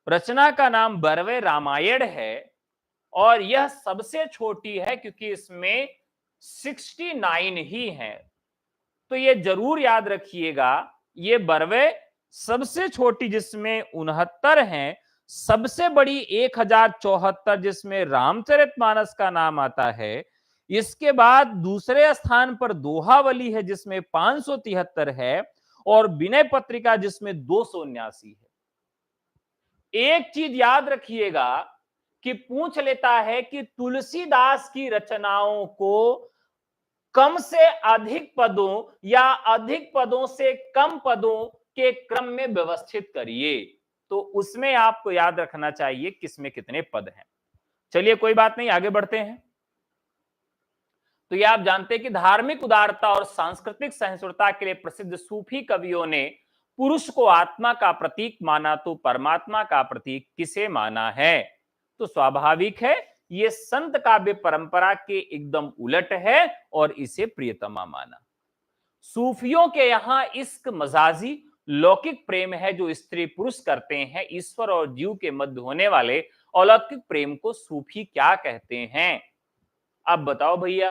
रचना का नाम बरवे रामायण है, और यह सबसे छोटी है क्योंकि इसमें 69 ही हैं। तो ये जरूर याद रखिएगा, ये बरवे सबसे छोटी जिसमें 69 हैं, सबसे बड़ी 1074 जिसमें रामचरितमानस का नाम आता है। इसके बाद दूसरे स्थान पर दोहावली है जिसमें 573 है, और विनय पत्रिका जिसमें 279 है। एक चीज याद रखिएगा कि पूछ लेता है कि तुलसीदास की रचनाओं को कम से अधिक पदों या अधिक पदों से कम पदों के क्रम में व्यवस्थित करिए, तो उसमें आपको याद रखना चाहिए किसमें कितने पद हैं। चलिए कोई बात नहीं, आगे बढ़ते हैं। तो ये आप जानते हैं कि धार्मिक उदारता और सांस्कृतिक सहिष्णुता के लिए प्रसिद्ध सूफी कवियों ने पुरुष को आत्मा का प्रतीक माना, तो परमात्मा का प्रतीक किसे माना है। तो स्वाभाविक है ये संत काव्य परंपरा के एकदम उलट है और इसे प्रियतमा माना। सूफियों के यहां इश्क मजाजी लौकिक प्रेम है जो स्त्री पुरुष करते हैं। ईश्वर और जीव के मध्य होने वाले अलौकिक प्रेम को सूफी क्या कहते हैं, अब बताओ भैया।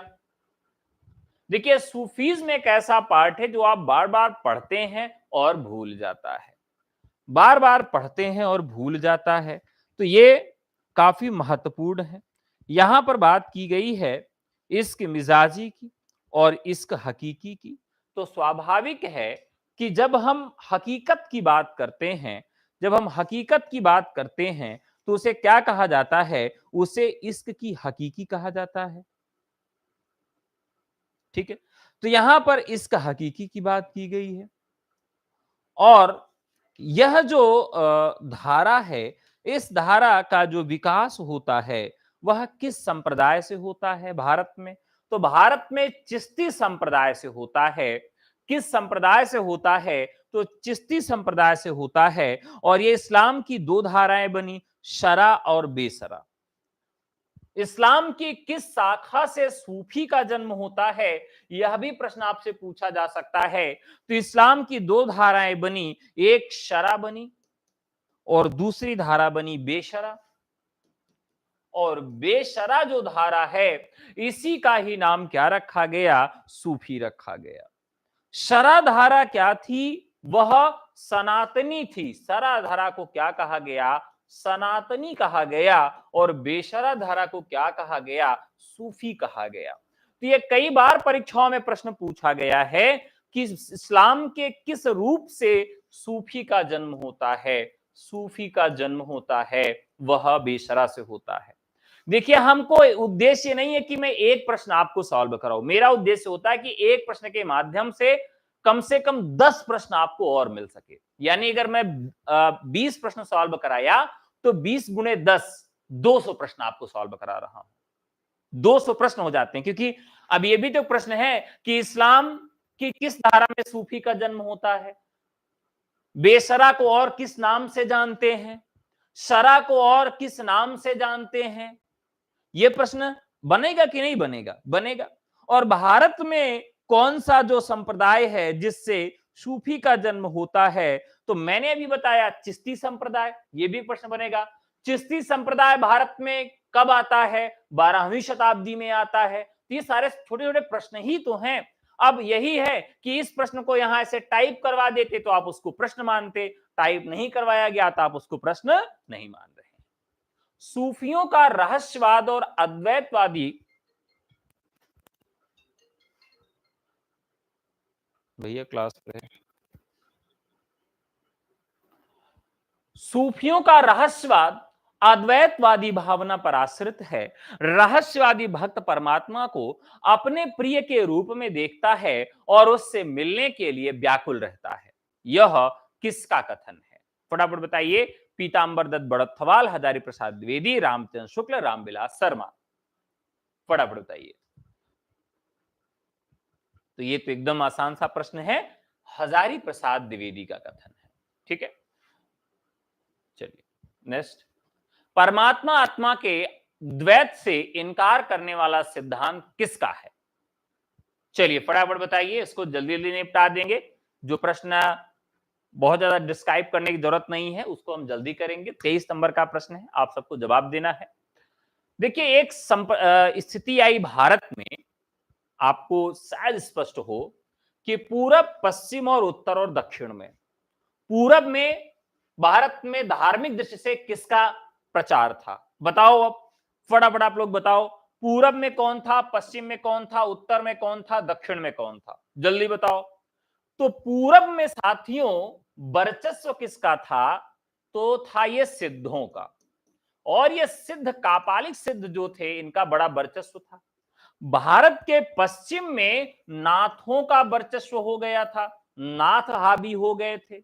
देखिए सूफीज में एक ऐसा पार्ट है जो आप बार बार पढ़ते हैं और भूल जाता है, बार बार पढ़ते हैं और भूल जाता है। तो ये काफी महत्वपूर्ण है। यहां पर बात की गई है इश्क मिजाजी की और इश्क हकीकी की। तो स्वाभाविक है कि जब हम हकीकत की बात करते हैं, जब हम हकीकत की बात करते हैं तो उसे क्या कहा जाता है, उसे इश्क की हकीकी कहा जाता है। ठीक है, तो यहां पर इसका हकीकी की बात की गई है। और यह जो धारा है, इस धारा का जो विकास होता है वह किस संप्रदाय से होता है भारत में? तो भारत में चिश्ती संप्रदाय से होता है। किस संप्रदाय से होता है? तो चिश्ती संप्रदाय से होता है। और ये इस्लाम की दो धाराएं बनी, शरा और बेसरा। इस्लाम की किस शाखा से सूफी का जन्म होता है, यह भी प्रश्न आपसे पूछा जा सकता है। तो इस्लाम की दो धाराएं बनी, एक शरा बनी और दूसरी धारा बनी बेशरा। और बेशरा जो धारा है, इसी का ही नाम क्या रखा गया? सूफी रखा गया। शरा धारा क्या थी? वह सनातनी थी। शरा धारा को क्या कहा गया? सनातनी कहा गया। और बेशरा धारा को क्या कहा गया? सूफी कहा गया। तो ये कई बार परीक्षाओं में प्रश्न पूछा गया है कि इस्लाम के किस रूप से सूफी का जन्म होता है? सूफी का जन्म होता है वह बेशरा से होता है। देखिए, हमको उद्देश्य नहीं है कि मैं एक प्रश्न आपको सॉल्व कराऊं। मेरा उद्देश्य होता है कि एक प्रश्न के माध्यम से कम 10 प्रश्न आपको और मिल सके। यानी अगर मैं 20 प्रश्न सॉल्व कराया तो 20 गुणे 10 200 प्रश्न आपको सॉल्व करा रहा हूं। 200 प्रश्न हो जाते हैं, क्योंकि अब ये भी तो प्रश्न है कि इस्लाम की किस धारा में सूफी का जन्म होता है, बेशरा को और किस नाम से जानते हैं, शरा को और किस नाम से जानते हैं। यह प्रश्न बनेगा कि नहीं बनेगा? बनेगा। और भारत में कौन सा जो संप्रदाय है जिससे सूफी का जन्म होता है? तो मैंने अभी बताया चिश्ती संप्रदाय। यह भी प्रश्न बनेगा। चिश्ती संप्रदाय भारत में कब आता है? 12वीं शताब्दी में आता है। ये सारे छोटे छोटे प्रश्न ही तो हैं। अब यही है कि इस प्रश्न को यहां ऐसे टाइप करवा देते तो आप उसको प्रश्न मानते, टाइप नहीं करवाया गया तो आप उसको प्रश्न नहीं मान रहे। सूफियों का रहस्यवाद और अद्वैतवादी, भैया क्लास पे है। सूफियों का रहस्यवाद अद्वैतवादी भावना पर आश्रित है। रहस्यवादी भक्त परमात्मा को अपने प्रिय के रूप में देखता है और उससे मिलने के लिए व्याकुल रहता है। यह किसका कथन है? फटाफट बताइए। पीतांबर दत्त बड़थवाल, हजारी प्रसाद द्विवेदी, रामचंद्र शुक्ल, रामविलास शर्मा। फटाफट बताइए। तो ये तो एकदम आसान सा प्रश्न है, हजारी प्रसाद द्विवेदी का कथन है। ठीक है, चलिए नेक्स्ट। परमात्मा आत्मा के द्वैत से इनकार करने वाला सिद्धांत किसका है? चलिए फटाफट बताइए, इसको जल्दी जल्दी निपटा देंगे। जो प्रश्न बहुत ज्यादा डिस्क्राइब करने की जरूरत नहीं है उसको हम जल्दी करेंगे। 23 नंबर का प्रश्न है, आप सबको जवाब देना है। देखिए, एक स्थिति आई भारत में, आपको शायद स्पष्ट हो कि पूरब, पश्चिम और उत्तर और दक्षिण में, पूरब में भारत में धार्मिक दृष्टि से किसका प्रचार था? बताओ अब, फटाफट आप लोग बताओ। पूरब में कौन था, पश्चिम में कौन था, उत्तर में कौन था, दक्षिण में कौन था? जल्दी बताओ। तो पूरब में साथियों वर्चस्व किसका था? तो था ये सिद्धों का। और ये सिद्ध, कापालिक सिद्ध जो थे, इनका बड़ा वर्चस्व था। भारत के पश्चिम में नाथों का वर्चस्व हो गया था, नाथ हावी हो गए थे।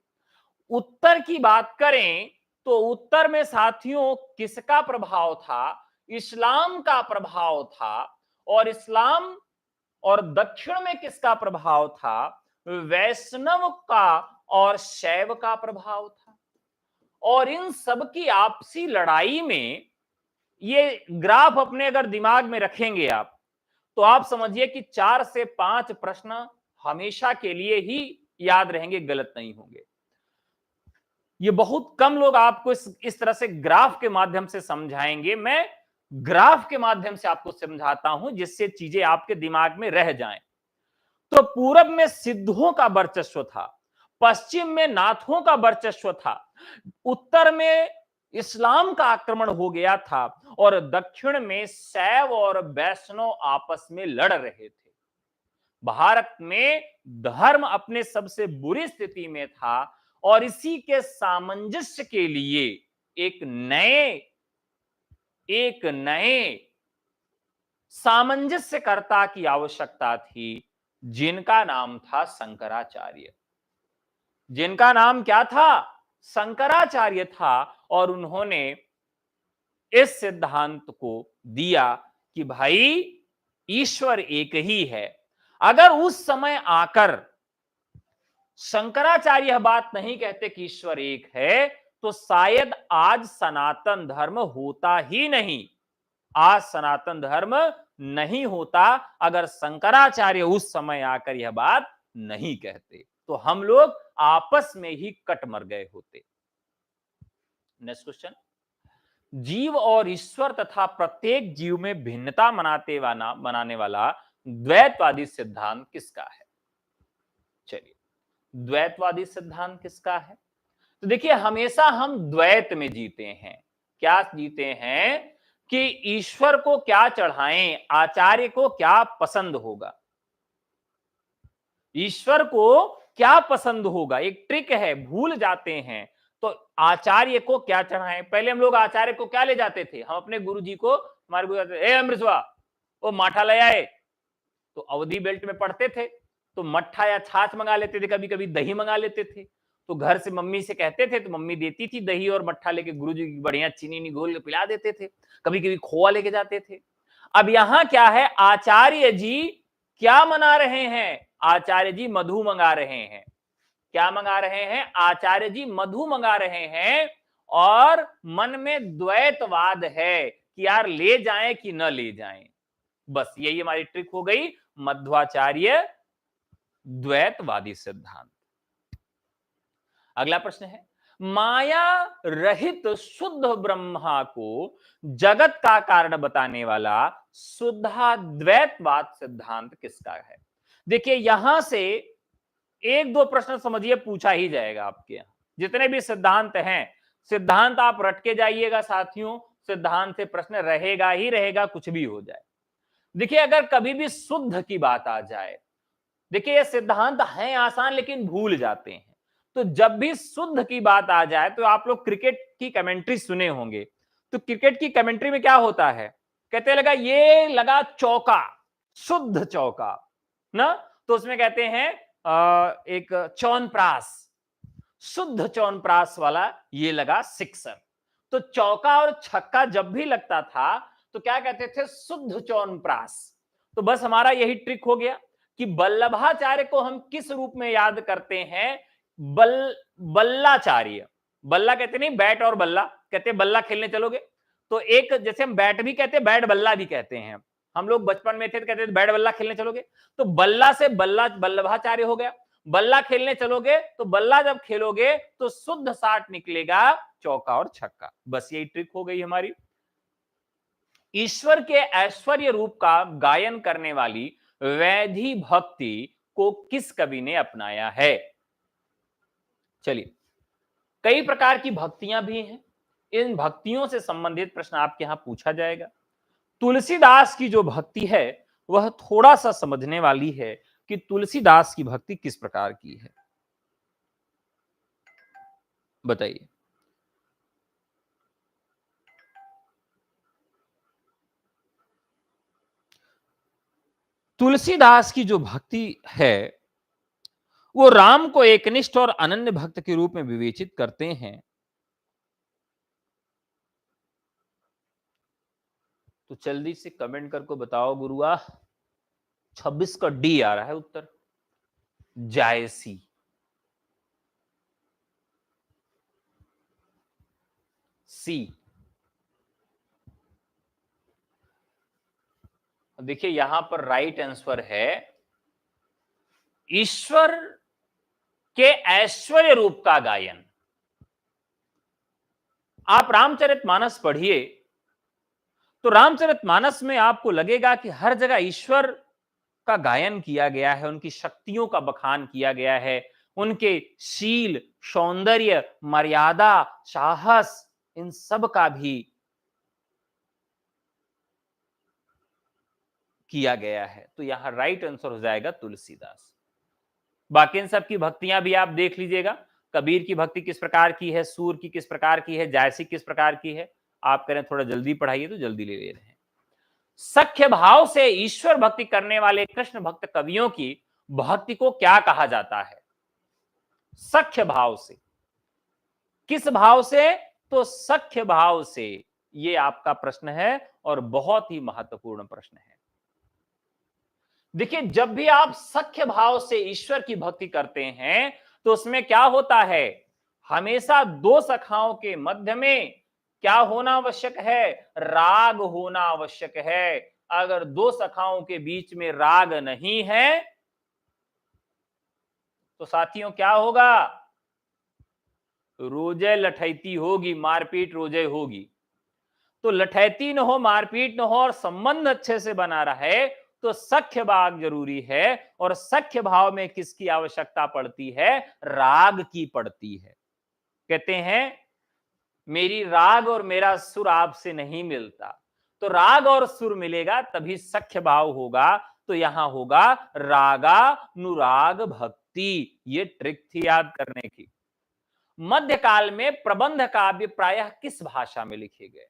उत्तर की बात करें तो उत्तर में साथियों किसका प्रभाव था? इस्लाम का प्रभाव था। और इस्लाम और दक्षिण में किसका प्रभाव था? वैष्णव का और शैव का प्रभाव था। और इन सब की आपसी लड़ाई में, ये ग्राफ अपने अगर दिमाग में रखेंगे आप, तो आप समझिए कि 4 से 5 प्रश्न हमेशा के लिए ही याद रहेंगे, गलत नहीं होंगे। ये बहुत कम लोग आपको इस तरह से ग्राफ के माध्यम से समझाएंगे। मैं ग्राफ के माध्यम से आपको समझाता हूं जिससे चीजें आपके दिमाग में रह जाएं। तो पूरब में सिद्धों का वर्चस्व था, पश्चिम में नाथों का वर्चस्व था, उत्तर में इस्लाम का आक्रमण हो गया था और दक्षिण में शैव और वैष्णव आपस में लड़ रहे थे। भारत में धर्म अपने सबसे बुरी स्थिति में था और इसी के सामंजस्य के लिए एक नए सामंजस्यकर्ता की आवश्यकता थी, जिनका नाम था शंकराचार्य। जिनका नाम क्या था? शंकराचार्य था। और उन्होंने इस सिद्धांत को दिया कि भाई ईश्वर एक ही है। अगर उस समय आकर शंकराचार्य यह बात नहीं कहते कि ईश्वर एक है, तो शायद आज सनातन धर्म होता ही नहीं। आज सनातन धर्म नहीं होता अगर शंकराचार्य उस समय आकर यह बात नहीं कहते, तो हम लोग आपस में ही कट मर गए होते। नेक्स्ट क्वेश्चन, जीव और ईश्वर तथा प्रत्येक जीव में भिन्नता बनाने वाला द्वैतवादी सिद्धांत किसका है? चलिए, द्वैतवादी सिद्धांत किसका है? तो देखिए, हमेशा हम द्वैत में जीते हैं। क्या जीते हैं कि ईश्वर को क्या चढ़ाएं, आचार्य को क्या पसंद होगा, ईश्वर को क्या पसंद होगा, एक ट्रिक है, भूल जाते हैं। तो आचार्य को क्या चढ़ाएं? पहले हम लोग आचार्य को क्या ले जाते थे? हम अपने गुरुजी को, हमारे गुरु ए अमृतवा, वो माठा ले आए, तो अवधि बेल्ट में पढ़ते थे तो मट्ठा या छाछ मंगा लेते थे, कभी कभी दही मंगा लेते थे। तो घर से मम्मी से कहते थे तो मम्मी देती थी दही और मट्ठा लेके, गुरुजी की बढ़िया चीनी घोल के पिला देते थे। कभी कभी खोआ लेके जाते थे। अब यहां क्या है, आचार्य जी क्या मना रहे हैं? आचार्य जी मधु मंगा रहे हैं। क्या मंगा रहे हैं? आचार्य जी मधु मंगा रहे हैं। और मन में द्वैतवाद है कि यार ले जाएं कि न ले जाएं। बस यही हमारी ट्रिक हो गई, मध्वाचार्य द्वैतवादी सिद्धांत। अगला प्रश्न है, माया रहित शुद्ध ब्रह्मा को जगत का कारण बताने वाला शुद्धाद्वैतवाद सिद्धांत किसका है? देखिए, यहां से एक दो प्रश्न समझिए पूछा ही जाएगा आपके यहां। जितने भी सिद्धांत हैं, सिद्धांत आप रट के जाइएगा साथियों, सिद्धांत से प्रश्न रहेगा ही रहेगा, कुछ भी हो जाए। देखिए, अगर कभी भी शुद्ध की बात आ जाए, देखिए ये सिद्धांत है आसान लेकिन भूल जाते हैं। तो जब भी शुद्ध की बात आ जाए, तो आप लोग क्रिकेट की कमेंट्री सुने होंगे। तो क्रिकेट की कमेंट्री में क्या होता है? कहते लगा, ये लगा चौका, शुद्ध चौका ना। तो उसमें कहते हैं एक चौनप्रास, शुद्ध चौनप्रास वाला ये लगा सिक्सर। तो चौका और छक्का जब भी लगता था तो क्या कहते थे? शुद्ध चौनप्रास। तो बस हमारा यही ट्रिक हो गया कि बल्लभाचार्य को हम किस रूप में याद करते हैं? बल्लाचार्य। बल्ला कहते नहीं, बैट और बल्ला कहते, बल्ला खेलने चलोगे। तो एक जैसे हम बैट भी कहते हैं, बैट बल्ला भी कहते हैं। हम लोग बचपन में थे तो कहते थे बैट बल्ला खेलने चलोगे। तो बल्ला से बल्ला बल्लभाचार्य हो गया। बल्ला खेलने चलोगे तो बल्ला जब खेलोगे तो शुद्ध 60 निकलेगा, चौका और छक्का। बस यही ट्रिक हो गई हमारी। ईश्वर के ऐश्वर्य रूप का गायन करने वाली वैधि भक्ति को किस कवि ने अपनाया है? चलिए, कई प्रकार की भक्तियां भी हैं। इन भक्तियों से संबंधित प्रश्न आपके यहां पूछा जाएगा। तुलसीदास की जो भक्ति है वह थोड़ा सा समझने वाली है कि तुलसीदास की भक्ति किस प्रकार की है। बताइए। तुलसीदास की जो भक्ति है वो राम को एकनिष्ठ और अनन्य भक्त के रूप में विवेचित करते हैं। तो जल्दी से कमेंट करके बताओ गुरुआ। 26 का डी आ रहा है उत्तर, जायसी। सी। देखिए, यहां पर राइट आंसर है ईश्वर के ऐश्वर्य रूप का गायन। आप रामचरितमानस पढ़िए तो रामचरितमानस में आपको लगेगा कि हर जगह ईश्वर का गायन किया गया है, उनकी शक्तियों का बखान किया गया है, उनके शील, सौंदर्य, मर्यादा, साहस, इन सब का भी किया गया है। तो यहां राइट आंसर हो जाएगा तुलसीदास। बाकी इन सब की भक्तियां भी आप देख लीजिएगा। कबीर की भक्ति किस प्रकार की है, सूर की किस प्रकार की है, जायसी किस प्रकार की है। आप करें थोड़ा जल्दी पढ़ाइए तो जल्दी ले ले रहे हैं। सख्य भाव से ईश्वर भक्ति करने वाले कृष्ण भक्त कवियों की भक्ति को क्या कहा जाता है? सख्य भाव से। किस भाव से? तो सख्य भाव से। ये आपका प्रश्न है और बहुत ही महत्वपूर्ण प्रश्न है। देखिए, जब भी आप सख्य भाव से ईश्वर की भक्ति करते हैं तो उसमें क्या होता है? हमेशा दो सखाओं के मध्य में क्या होना आवश्यक है? राग होना आवश्यक है। अगर दो सखाओं के बीच में राग नहीं है तो साथियों क्या होगा? रोजे लठैती होगी, मारपीट रोजे होगी। तो लठैती न हो, मारपीट न हो और संबंध अच्छे से बना रहे तो सख्य भाव जरूरी है। और सख्य भाव में किसकी आवश्यकता पड़ती है? राग की पड़ती है। कहते हैं मेरी राग और मेरा सुर आपसे नहीं मिलता, तो राग और सुर मिलेगा तभी सख्य भाव होगा। तो यहां होगा रागानुराग भक्ति। ये ट्रिक थी याद करने की। मध्यकाल में प्रबंध काव्य प्रायः किस भाषा में लिखे गए?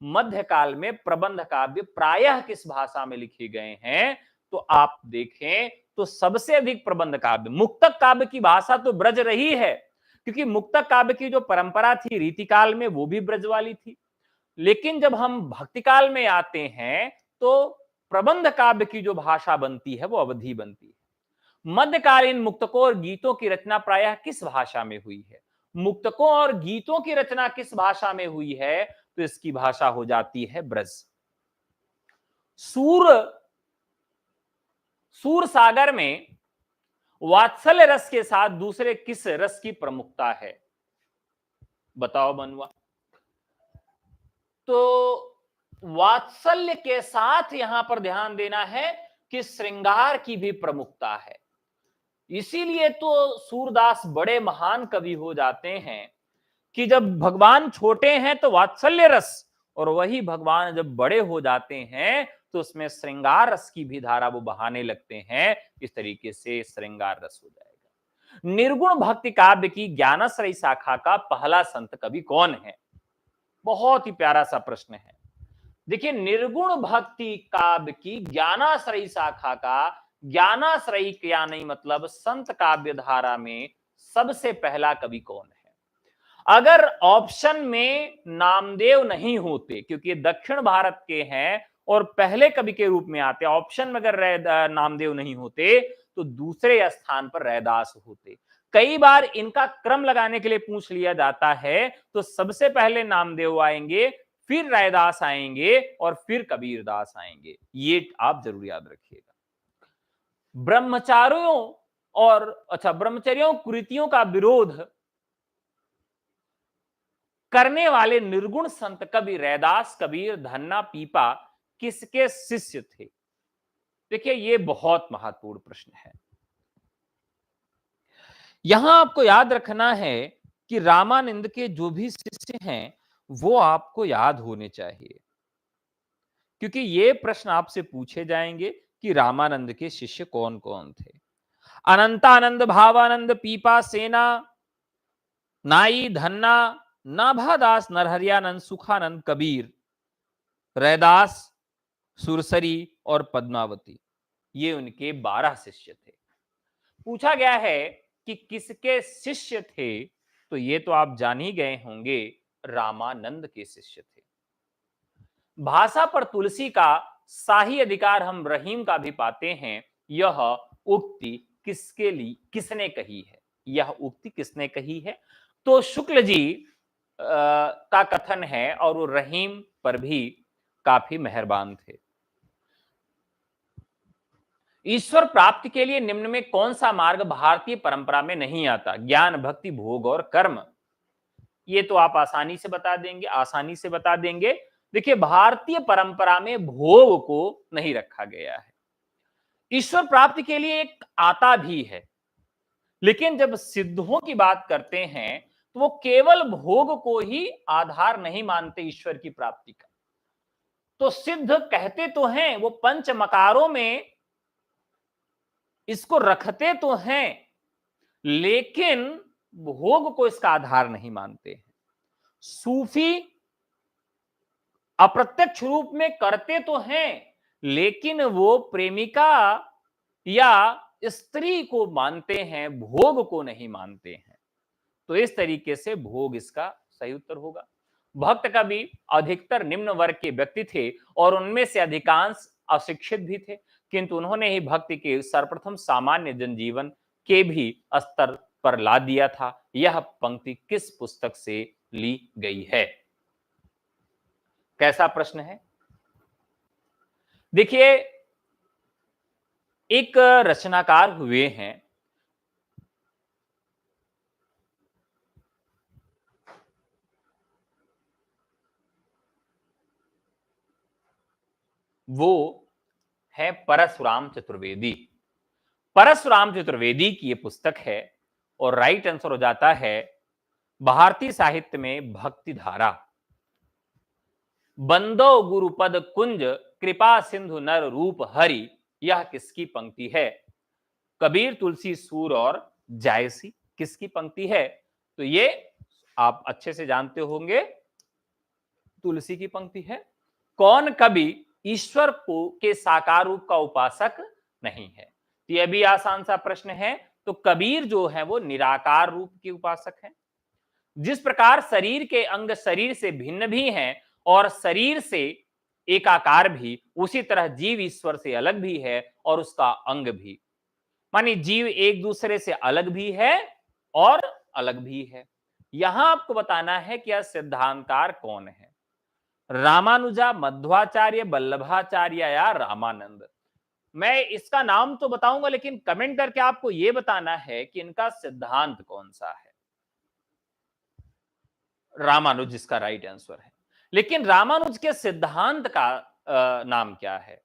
मध्यकाल में प्रबंध काव्य प्रायः किस भाषा में लिखे गए हैं? तो आप देखें तो सबसे अधिक प्रबंध काव्य, मुक्तक काव्य की भाषा तो ब्रज रही है, क्योंकि मुक्तक काव्य की जो परंपरा थी रीतिकाल में वो भी ब्रज वाली थी। लेकिन जब हम भक्तिकाल में आते हैं तो प्रबंध काव्य की जो भाषा बनती है वो अवधी बनती है। मध्यकालीन मुक्तकों और गीतों की रचना प्रायः किस भाषा में हुई है? मुक्तकों और गीतों की रचना किस भाषा में हुई है? तो इसकी भाषा हो जाती है ब्रज। सूर सागर में वात्सल्य रस के साथ दूसरे किस रस की प्रमुखता है? बताओ बनुआ। तो वात्सल्य के साथ यहां पर ध्यान देना है कि श्रृंगार की भी प्रमुखता है। इसीलिए तो सूरदास बड़े महान कवि हो जाते हैं कि जब भगवान छोटे हैं तो वात्सल्य रस, और वही भगवान जब बड़े हो जाते हैं तो उसमें श्रृंगार रस की भी धारा वो बहाने लगते हैं। इस तरीके से श्रृंगार रस हो जाएगा। निर्गुण भक्ति काव्य की ज्ञानाश्रयी शाखा का पहला संत कवि कौन है? बहुत ही प्यारा सा प्रश्न है। देखिए, निर्गुण भक्ति काव्य की ज्ञानाश्रयी शाखा का, ज्ञानाश्रयी क्या नहीं मतलब संत काव्य धारा में सबसे पहला कवि कौन है? अगर ऑप्शन में नामदेव नहीं होते, क्योंकि दक्षिण भारत के हैं और पहले कवि के रूप में आते, ऑप्शन में अगर नामदेव नहीं होते तो दूसरे स्थान पर रैदास होते। कई बार इनका क्रम लगाने के लिए पूछ लिया जाता है, तो सबसे पहले नामदेव आएंगे, फिर रैदास आएंगे और फिर कबीरदास आएंगे। ये आप जरूर याद रखिएगा। ब्रह्मचर्यों कुरीतियों का विरोध करने वाले निर्गुण संत कवि रैदास, कबीर, धन्ना, पीपा किसके शिष्य थे? देखिए, ये बहुत महत्वपूर्ण प्रश्न है। यहां आपको याद रखना है कि रामानंद के जो भी शिष्य हैं वो आपको याद होने चाहिए, क्योंकि ये प्रश्न आपसे पूछे जाएंगे कि रामानंद के शिष्य कौन कौन थे। अनंतानंद, भावानंद, पीपा, सेना, नाई, धन्ना, नाभादास, नरहरियानंद, सुखानंद, कबीर, रैदास, सुरसरी और पद्मावती, ये उनके 12 शिष्य थे। पूछा गया है कि किसके शिष्य थे, तो ये तो आप जान ही गए होंगे, रामानंद के शिष्य थे। भाषा पर तुलसी का शाही अधिकार हम रहीम का भी पाते हैं। यह उक्ति किसने कही है? यह उक्ति किसने कही है? तो शुक्ल जी का कथन है और वो रहीम पर भी काफी मेहरबान थे। ईश्वर प्राप्ति के लिए निम्न में कौन सा मार्ग भारतीय परंपरा में नहीं आता? ज्ञान, भक्ति, भोग और कर्म। ये तो आप आसानी से बता देंगे। देखिए, भारतीय परंपरा में भोग को नहीं रखा गया है। ईश्वर प्राप्ति के लिए एक आता भी है, लेकिन जब सिद्धों की बात करते हैं तो वो केवल भोग को ही आधार नहीं मानते ईश्वर की प्राप्ति का। तो सिद्ध कहते तो हैं, वो पंच मकारों में इसको रखते तो हैं, लेकिन भोग को इसका आधार नहीं मानते हैं। सूफी अप्रत्यक्ष रूप में करते तो हैं, लेकिन वो प्रेमिका या स्त्री को मानते हैं, भोग को नहीं मानते हैं। तो इस तरीके से भोग इसका सही उत्तर होगा। भक्त कवि अधिकतर निम्न वर्ग के व्यक्ति थे और उनमें से अधिकांश अशिक्षित भी थे, किंतु उन्होंने ही भक्ति के सर्वप्रथम सामान्य जनजीवन के भी स्तर पर ला दिया था। यह पंक्ति किस पुस्तक से ली गई है? कैसा प्रश्न है? देखिए, एक रचनाकार हुए हैं, वो है परशुराम चतुर्वेदी। परशुराम चतुर्वेदी की ये पुस्तक है और राइट आंसर हो जाता है भारतीय साहित्य में भक्ति धारा। बंदो गुरुपद कुंज कृपा सिंधु नर रूप हरि, यह किसकी पंक्ति है? कबीर, तुलसी, सूर और जायसी किसकी पंक्ति है? तो ये आप अच्छे से जानते होंगे, तुलसी की पंक्ति है। कौन कवि ईश्वर को के साकार रूप का उपासक नहीं है? तो यह भी आसान सा प्रश्न है। तो कबीर जो है वो निराकार रूप के उपासक हैं। जिस प्रकार शरीर के अंग शरीर से भिन्न भी हैं और शरीर से एकाकार भी, उसी तरह जीव ईश्वर से अलग भी है और उसका अंग भी। मानी जीव एक दूसरे से अलग भी है और अलग भी है। यहां आपको बताना है कि यह सिद्धांतकार कौन है, रामानुजा, मध्वाचार्य, वल्लभाचार्य या रामानंद। मैं इसका नाम तो बताऊंगा, लेकिन कमेंट करके आपको यह बताना है कि इनका सिद्धांत कौन सा है। रामानुज इसका राइट आंसर है, लेकिन रामानुज के सिद्धांत का नाम क्या है?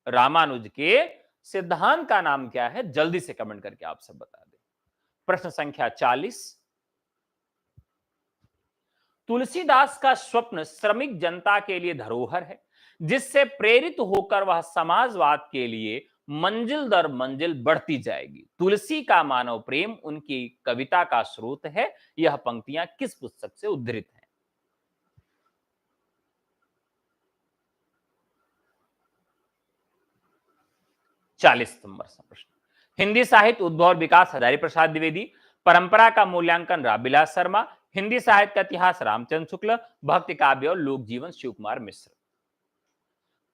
रामानुज के सिद्धांत का नाम क्या है? जल्दी से कमेंट करके आप सब बता दें। प्रश्न संख्या 40, तुलसीदास का स्वप्न श्रमिक जनता के लिए धरोहर है, जिससे प्रेरित होकर वह समाजवाद के लिए मंजिल दर मंजिल बढ़ती जाएगी। तुलसी का मानव प्रेम उनकी कविता का स्रोत है। यह पंक्तियां किस पुस्तक से उद्धृत हैं? चालीस नंबर प्रश्न, हिंदी साहित्य उद्भव और विकास हजारी प्रसाद द्विवेदी, परंपरा का मूल्यांकन रामविलास शर्मा, हिंदी साहित्य का इतिहास रामचंद्र शुक्ल, भक्ति काव्य और लोक जीवन शिव कुमार मिश्र।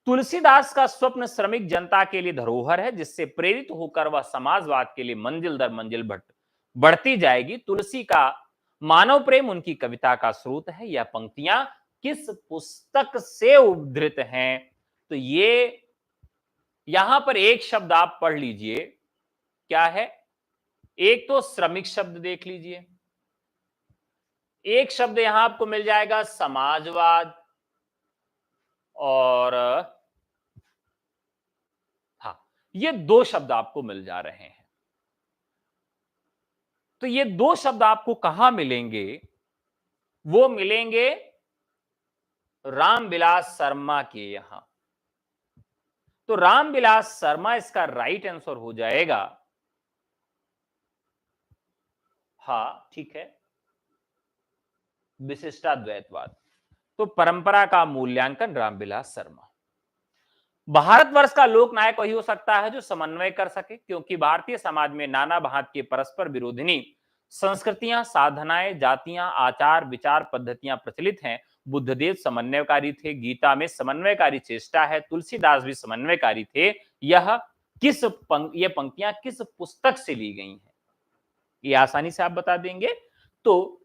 तुलसीदास का स्वप्न श्रमिक जनता के लिए धरोहर है, जिससे प्रेरित होकर वह समाजवाद के लिए मंजिल दर मंजिल बढ़ती जाएगी। तुलसी का मानव प्रेम उनकी कविता का स्रोत है। यह पंक्तियां किस पुस्तक से उद्धृत हैं? तो ये यहां पर एक शब्द आप पढ़ लीजिए, क्या है? एक तो श्रमिक शब्द देख लीजिए, एक शब्द यहां आपको मिल जाएगा समाजवाद, और हाँ, ये दो शब्द आपको मिल जा रहे हैं। तो ये दो शब्द आपको कहां मिलेंगे? वो मिलेंगे रामविलास शर्मा के यहां। तो रामविलास शर्मा इसका राइट आंसर हो जाएगा। हाँ, ठीक है, विशिष्टाद्वैतवाद। तो परंपरा का मूल्यांकन रामविलास शर्मा। भारतवर्ष का लोकनायक वही हो सकता है जो समन्वय कर सके, क्योंकि भारतीय समाज में नाना भांति के परस्पर विरोधिनी संस्कृतियां, साधनाएं, जातियां, आचार विचार पद्धतियां प्रचलित हैं। बुद्धदेव समन्वयकारी थे, गीता में समन्वयकारी चेष्टा है, तुलसीदास भी समन्वयकारी थे। ये पंक्तियां किस पुस्तक से ली गई हैं? ये आसानी से आप बता देंगे। तो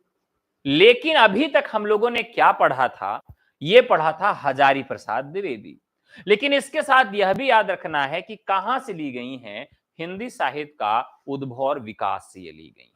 लेकिन अभी तक हम लोगों ने क्या पढ़ा था? ये पढ़ा था हजारी प्रसाद द्विवेदी। लेकिन इसके साथ यह भी याद रखना है कि कहां से ली गई हैं? हिंदी साहित्य का उद्भव और विकास से ये ली गई हैं।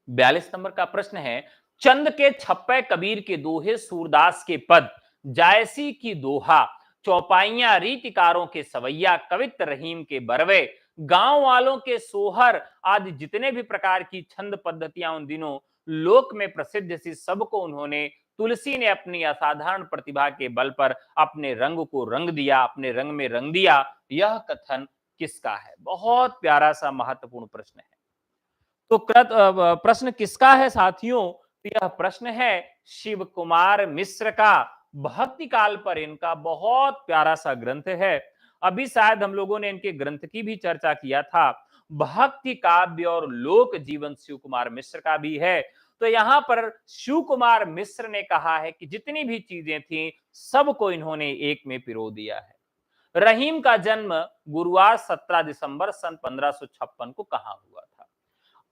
42 नंबर का प्रश्न है, चंद के छप्पे कबीर के दोहे, सूरदास के पद, जायसी की दोहा, चौपाइयां रीतिकारों के सवैया, कवित्त रहीम के बरवे, गांव वालों के सोहर आदि जितने भी प्रकार की छंद पद्धतियां उन दिनों लोक में प्रसिद्ध थी, सबको उन्होंने तुलसी ने अपनी असाधारण प्रतिभा के बल पर अपने रंग को रंग दिया, अपने रंग में रंग दिया। यह कथन किसका है? बहुत प्यारा सा महत्वपूर्ण प्रश्न है। तो प्रश्न किसका है साथियों? तो यह प्रश्न है शिव कुमार मिश्र का भक्ति काल पर इनका बहुत प्यारा सा ग्रंथ है। अभी शायद हम लोगों ने इनके ग्रंथ की भी चर्चा किया था। भक्ति काव्य और लोक जीवन शिव कुमार मिश्र का भी है। तो यहां पर शिव कुमार मिश्र ने कहा है कि जितनी भी चीजें थी सबको इन्होंने एक में पिरो दिया है। रहीम का जन्म गुरुवार 17 दिसंबर सन 1556 को कहां हुआ था?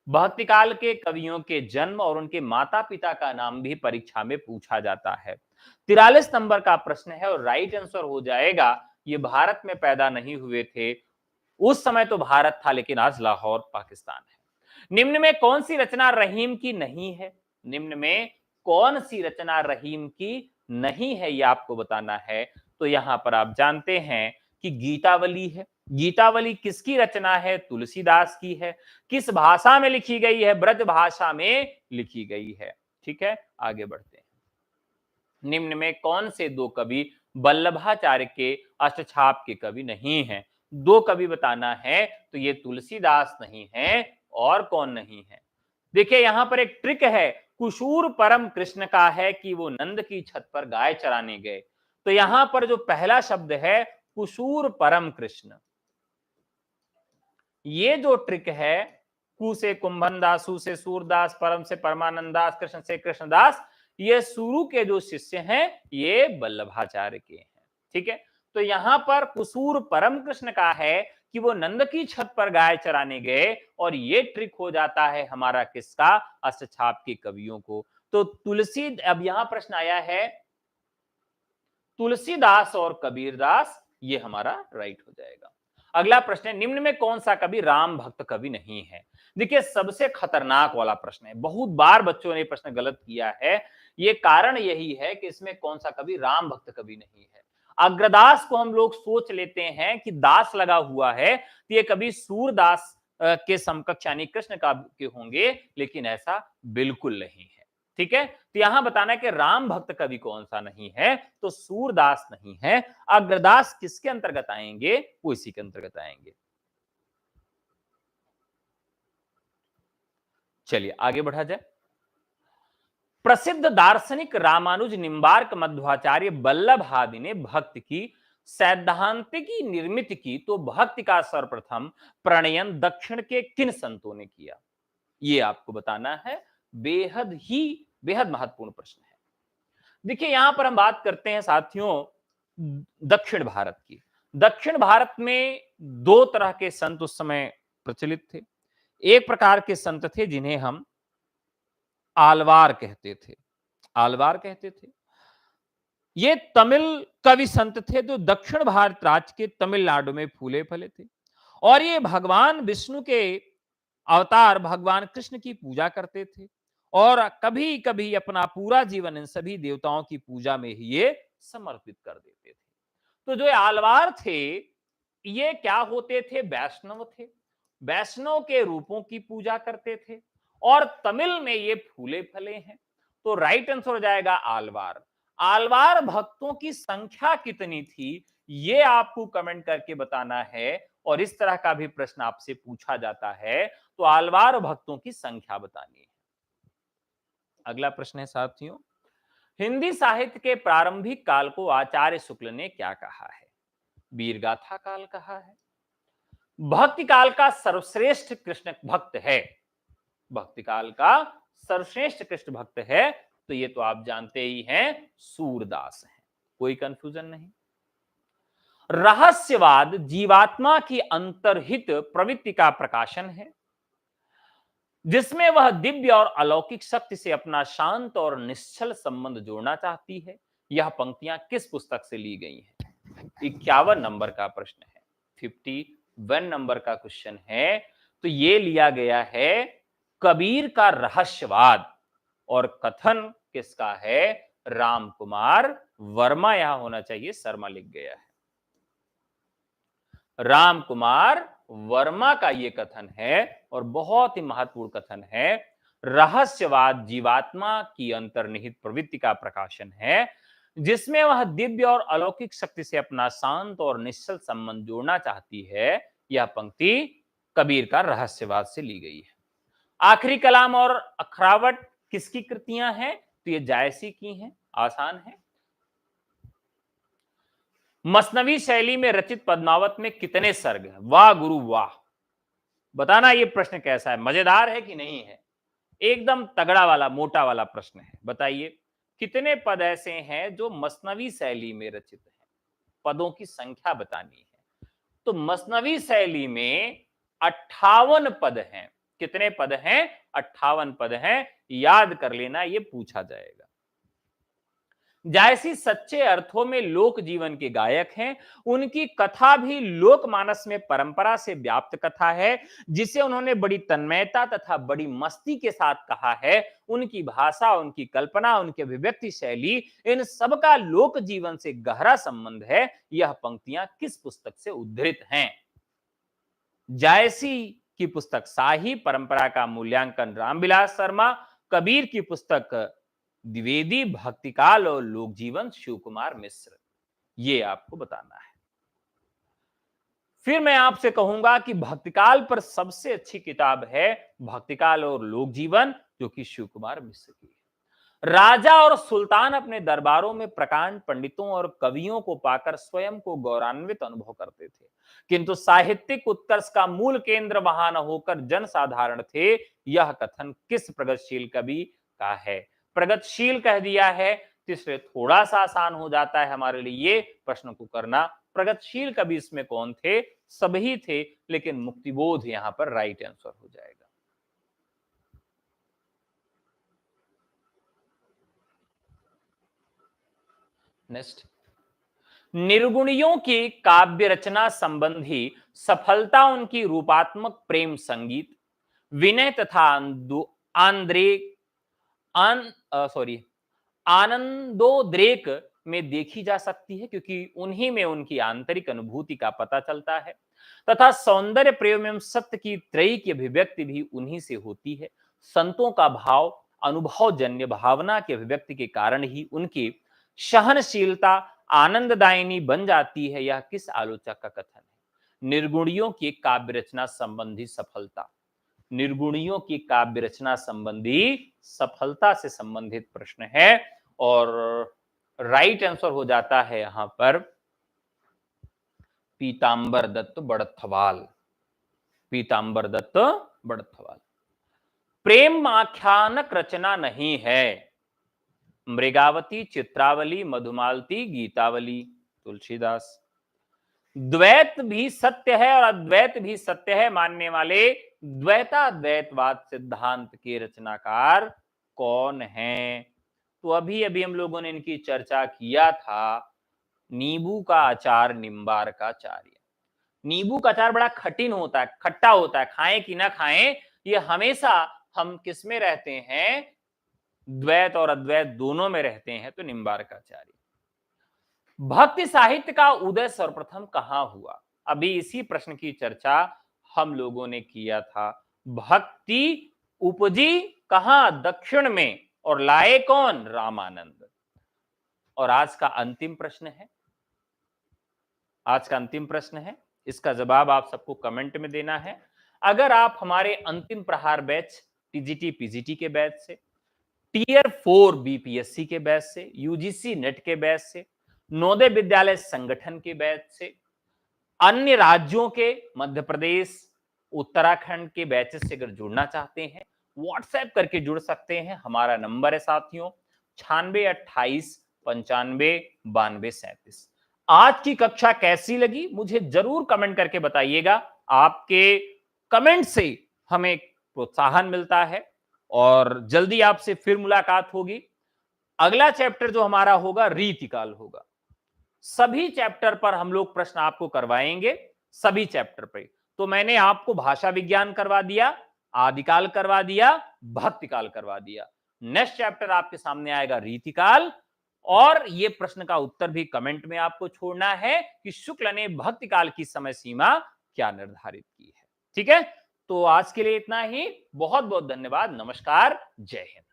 भक्ति काल के कवियों के जन्म और उनके माता पिता का नाम भी परीक्षा में पूछा जाता है। 43 नंबर का प्रश्न है और राइट आंसर हो जाएगा, ये भारत में पैदा नहीं हुए थे। उस समय तो भारत था लेकिन आज लाहौर पाकिस्तान है। निम्न में कौन सी रचना रहीम की नहीं है? निम्न में कौन सी रचना रहीम की नहीं है, यह आपको बताना है। तो यहां पर आप जानते हैं कि गीतावली है। गीतावली किसकी रचना है? तुलसीदास की है। किस भाषा में लिखी गई है? ब्रज भाषा में लिखी गई है। ठीक है, आगे बढ़ते हैं। निम्न में कौन से दो कवि वल्लभाचार्य के अष्टछाप के कवि नहीं हैं? दो कवि बताना है, तो ये तुलसीदास नहीं है और कौन नहीं है? देखिए यहां पर एक ट्रिक है। कुशूर परम कृष्ण का है कि वो नंद की छत पर गाय चराने गए। तो यहां पर जो पहला शब्द है कुशूर परम कृष्ण, ये जो ट्रिक है, कु से कुंभन दास, सु से सूरदास, परम से परमानंद दास, कृष्ण से कृष्णदास, ये सुरु के जो शिष्य हैं ये वल्लभाचार्य के हैं। ठीक है, तो यहां पर कुसूर परम कृष्ण का है कि वो नंद की छत पर गाय चराने गए और ये ट्रिक हो जाता है हमारा किसका? अष्टछाप के कवियों को। तो तुलसी, अब यहां प्रश्न आया है तुलसीदास और कबीरदास, ये हमारा राइट हो जाएगा। अगला प्रश्न है, निम्न में कौन सा कवि राम भक्त कवि नहीं है? देखिए सबसे खतरनाक वाला प्रश्न है, बहुत बार बच्चों ने प्रश्न गलत किया है। ये कारण यही है कि इसमें कौन सा कवि राम भक्त कवि नहीं है। अग्रदास को हम लोग सोच लेते हैं कि दास लगा हुआ है, तो ये कवि सूरदास के समकक्ष यानी कृष्ण का के होंगे, लेकिन ऐसा बिल्कुल नहीं है। ठीक है, तो यहां बताना है कि राम भक्त कवि कौन सा नहीं है, तो सूरदास नहीं है। अग्रदास किसके अंतर्गत आएंगे? वो इसी के अंतर्गत आएंगे। चलिए आगे बढ़ा जाए। प्रसिद्ध दार्शनिक रामानुज निम्बार्क मध्वाचार्य वल्लभ आदि ने भक्ति की सैद्धांतिकी निर्मित की, तो भक्ति का सर्वप्रथम प्रणयन दक्षिण के किन संतों ने किया? ये आपको बताना है। बेहद महत्वपूर्ण प्रश्न है। देखिए यहां पर हम बात करते हैं साथियों दक्षिण भारत की। दक्षिण भारत में दो तरह के संत उस समय प्रचलित थे। एक प्रकार के संत थे जिन्हें हम आलवार कहते थे। आलवार कहते थे, ये तमिल कवि संत थे जो दक्षिण भारत राज्य के तमिलनाडु में फूले फले थे और ये भगवान विष्णु के अवतार भगवान कृष्ण की पूजा करते थे और कभी कभी अपना पूरा जीवन इन सभी देवताओं की पूजा में ही ये समर्पित कर देते थे। तो जो आलवार थे ये क्या होते थे? वैष्णव थे। वैष्णव के रूपों की पूजा करते थे और तमिल में ये फूले फले हैं। तो राइट आंसर हो जाएगा आलवार। आलवार भक्तों की संख्या कितनी थी ये आपको कमेंट करके बताना है और इस तरह का भी प्रश्न आपसे पूछा जाता है तो आलवार भक्तों की संख्या बतानी है। अगला प्रश्न है साथियों, हिंदी साहित्य के प्रारंभिक काल को आचार्य शुक्ल ने क्या कहा है? वीरगाथा काल कहा है। भक्ति काल का सर्वश्रेष्ठ कृष्ण भक्त है। भक्ति काल का सर्वश्रेष्ठ कृष्ण भक्त है, तो ये तो आप जानते ही हैं सूरदास हैं, कोई कंफ्यूजन नहीं। रहस्यवाद जीवात्मा की अंतर्हित प्रवृत्ति का प्रकाशन है जिसमें वह दिव्य और अलौकिक शक्ति से अपना शांत और निश्चल संबंध जोड़ना चाहती है। यह पंक्तियां किस पुस्तक से ली गई हैं? 51 नंबर का प्रश्न है, 51 नंबर का क्वेश्चन है। तो ये लिया गया है कबीर का रहस्यवाद और कथन किसका है? राम कुमार वर्मा, यहां होना चाहिए शर्मा लिख गया है। राम कुमार वर्मा का यह कथन है और बहुत ही महत्वपूर्ण कथन है। रहस्यवाद जीवात्मा की अंतर्निहित प्रवृत्ति का प्रकाशन है जिसमें वह दिव्य और अलौकिक शक्ति से अपना शांत और निश्चल संबंध जोड़ना चाहती है। यह पंक्ति कबीर का रहस्यवाद से ली गई है। आखिरी कलाम और अखरावट किसकी कृतियां हैं? तो ये जायसी की हैं, आसान है। मसनवी शैली में रचित पद्मावत में कितने सर्ग हैं? वाह गुरु वाह, बताना ये प्रश्न कैसा है, मजेदार है कि नहीं है? एकदम तगड़ा वाला मोटा वाला प्रश्न है। बताइए कितने पद ऐसे हैं जो मसनवी शैली में रचित हैं? पदों की संख्या बतानी है। तो मसनवी शैली में 58 पद हैं। कितने पद हैं? 58 पद हैं। याद कर लेना, ये पूछा जाएगा। जायसी सच्चे अर्थों में लोक जीवन के गायक हैं। उनकी कथा भी लोकमानस में परंपरा से व्याप्त कथा है, जिसे उन्होंने बड़ी तन्मयता तथा बड़ी मस्ती के साथ कहा है। उनकी भाषा, उनकी कल्पना, उनकी अभिव्यक्ति शैली, इन सबका लोक जीवन से गहरा संबंध है। यह पंक्तियां किस पुस्तक से उद्धृत हैं? जायसी की पुस्तक शाही परंपरा का मूल्यांकन रामविलास शर्मा, कबीर की पुस्तक द्विवेदी भक्तिकाल और लोक जीवन शिव कुमार मिश्र। ये आपको बताना है। फिर मैं आपसे कहूंगा कि भक्तिकाल पर सबसे अच्छी किताब है भक्तिकाल और लोक जीवन, जो कि शिव कुमार मिश्र की है। राजा और सुल्तान अपने दरबारों में प्रकांड पंडितों और कवियों को पाकर स्वयं को गौरवान्वित अनुभव करते थे, किंतु साहित्यिक उत्कर्ष का मूल केंद्र वहां न होकर जनसाधारण थे। यह कथन किस प्रगतिशील कवि का है? प्रगतिशील कह दिया है, तीसरे थोड़ा सा आसान हो जाता है हमारे लिए प्रश्न को करना। प्रगतिशील कवि इसमें कौन थे? सभी थे, लेकिन मुक्तिबोध यहां पर राइट आंसर हो जाएगा। नेक्स्ट, निर्गुणियों की काव्य रचना संबंधी सफलता उनकी रूपात्मक प्रेम संगीत, विनय तथा आंद्रे सॉरी आनंदोद्रेक में देखी जा सकती है, क्योंकि उन्हीं में उनकी आंतरिक अनुभूति का पता चलता है, तथा सौंदर्य प्रेम एवं सत्य की त्रयी की अभिव्यक्ति भी उन्हीं से होती है। संतों का भाव अनुभवजन्य भावना की अभिव्यक्ति के कारण ही उनकी सहनशीलता आनंददायिनी बन जाती है। यह किस आलोचक का कथन है? निर्गुणियों की काव्य रचना संबंधी सफलता, निर्गुणियों की काव्य रचना संबंधी सफलता से संबंधित प्रश्न है, और राइट आंसर हो जाता है यहां पर पीतांबर दत्त बड़थवाल। पीतांबर दत्त बड़थवाल। प्रेम आख्यानक रचना नहीं है। मृगावती, चित्रावली, मधुमालती, गीतावली। तुलसीदास। द्वैत भी सत्य है और अद्वैत भी सत्य है मानने वाले द्वैताद्वैतवाद सिद्धांत के रचनाकार कौन हैं? तो अभी अभी हम लोगों ने इनकी चर्चा किया था। नींबू का अचार निम्बारकाचार्य। नींबू का अचार बड़ा कठिन होता है, खट्टा होता है, खाएं कि ना खाएं, ये हमेशा हम किस में रहते हैं? द्वैत और अद्वैत दोनों में रहते हैं। तो निम्बारकाचार्य। भक्ति साहित्य का उदय सर्वप्रथम कहां हुआ? अभी इसी प्रश्न की चर्चा हम लोगों ने किया था। भक्ति उपजी कहां? दक्षिण में। और लाए कौन? रामानंद। और आज का अंतिम प्रश्न है, आज का अंतिम प्रश्न है, इसका जवाब आप सबको कमेंट में देना है। अगर आप हमारे अंतिम प्रहार बैच टीजीटी पीजीटी के बैच से, टियर 4 बीपीएससी के बैच से, यूजीसी नेट के बैच से, नवोदय विद्यालय संगठन के बैच से, अन्य राज्यों के मध्य प्रदेश उत्तराखंड के बैचेस से अगर जुड़ना चाहते हैं, व्हाट्सएप करके जुड़ सकते हैं। हमारा नंबर है साथियों 9628959237। आज की कक्षा कैसी लगी मुझे जरूर कमेंट करके बताइएगा। आपके कमेंट से हमें प्रोत्साहन मिलता है, और जल्दी आपसे फिर मुलाकात होगी। अगला चैप्टर जो हमारा होगा रीतिकाल होगा। सभी चैप्टर पर हम लोग प्रश्न आपको करवाएंगे, सभी चैप्टर पे। तो मैंने आपको भाषा विज्ञान करवा दिया, आदिकाल करवा दिया, भक्तिकाल करवा दिया। नेक्स्ट चैप्टर आपके सामने आएगा रीतिकाल, और ये प्रश्न का उत्तर भी कमेंट में आपको छोड़ना है कि शुक्ल ने भक्तिकाल की समय सीमा क्या निर्धारित की है। ठीक है, तो आज के लिए इतना ही। बहुत बहुत धन्यवाद। नमस्कार, जय हिंद।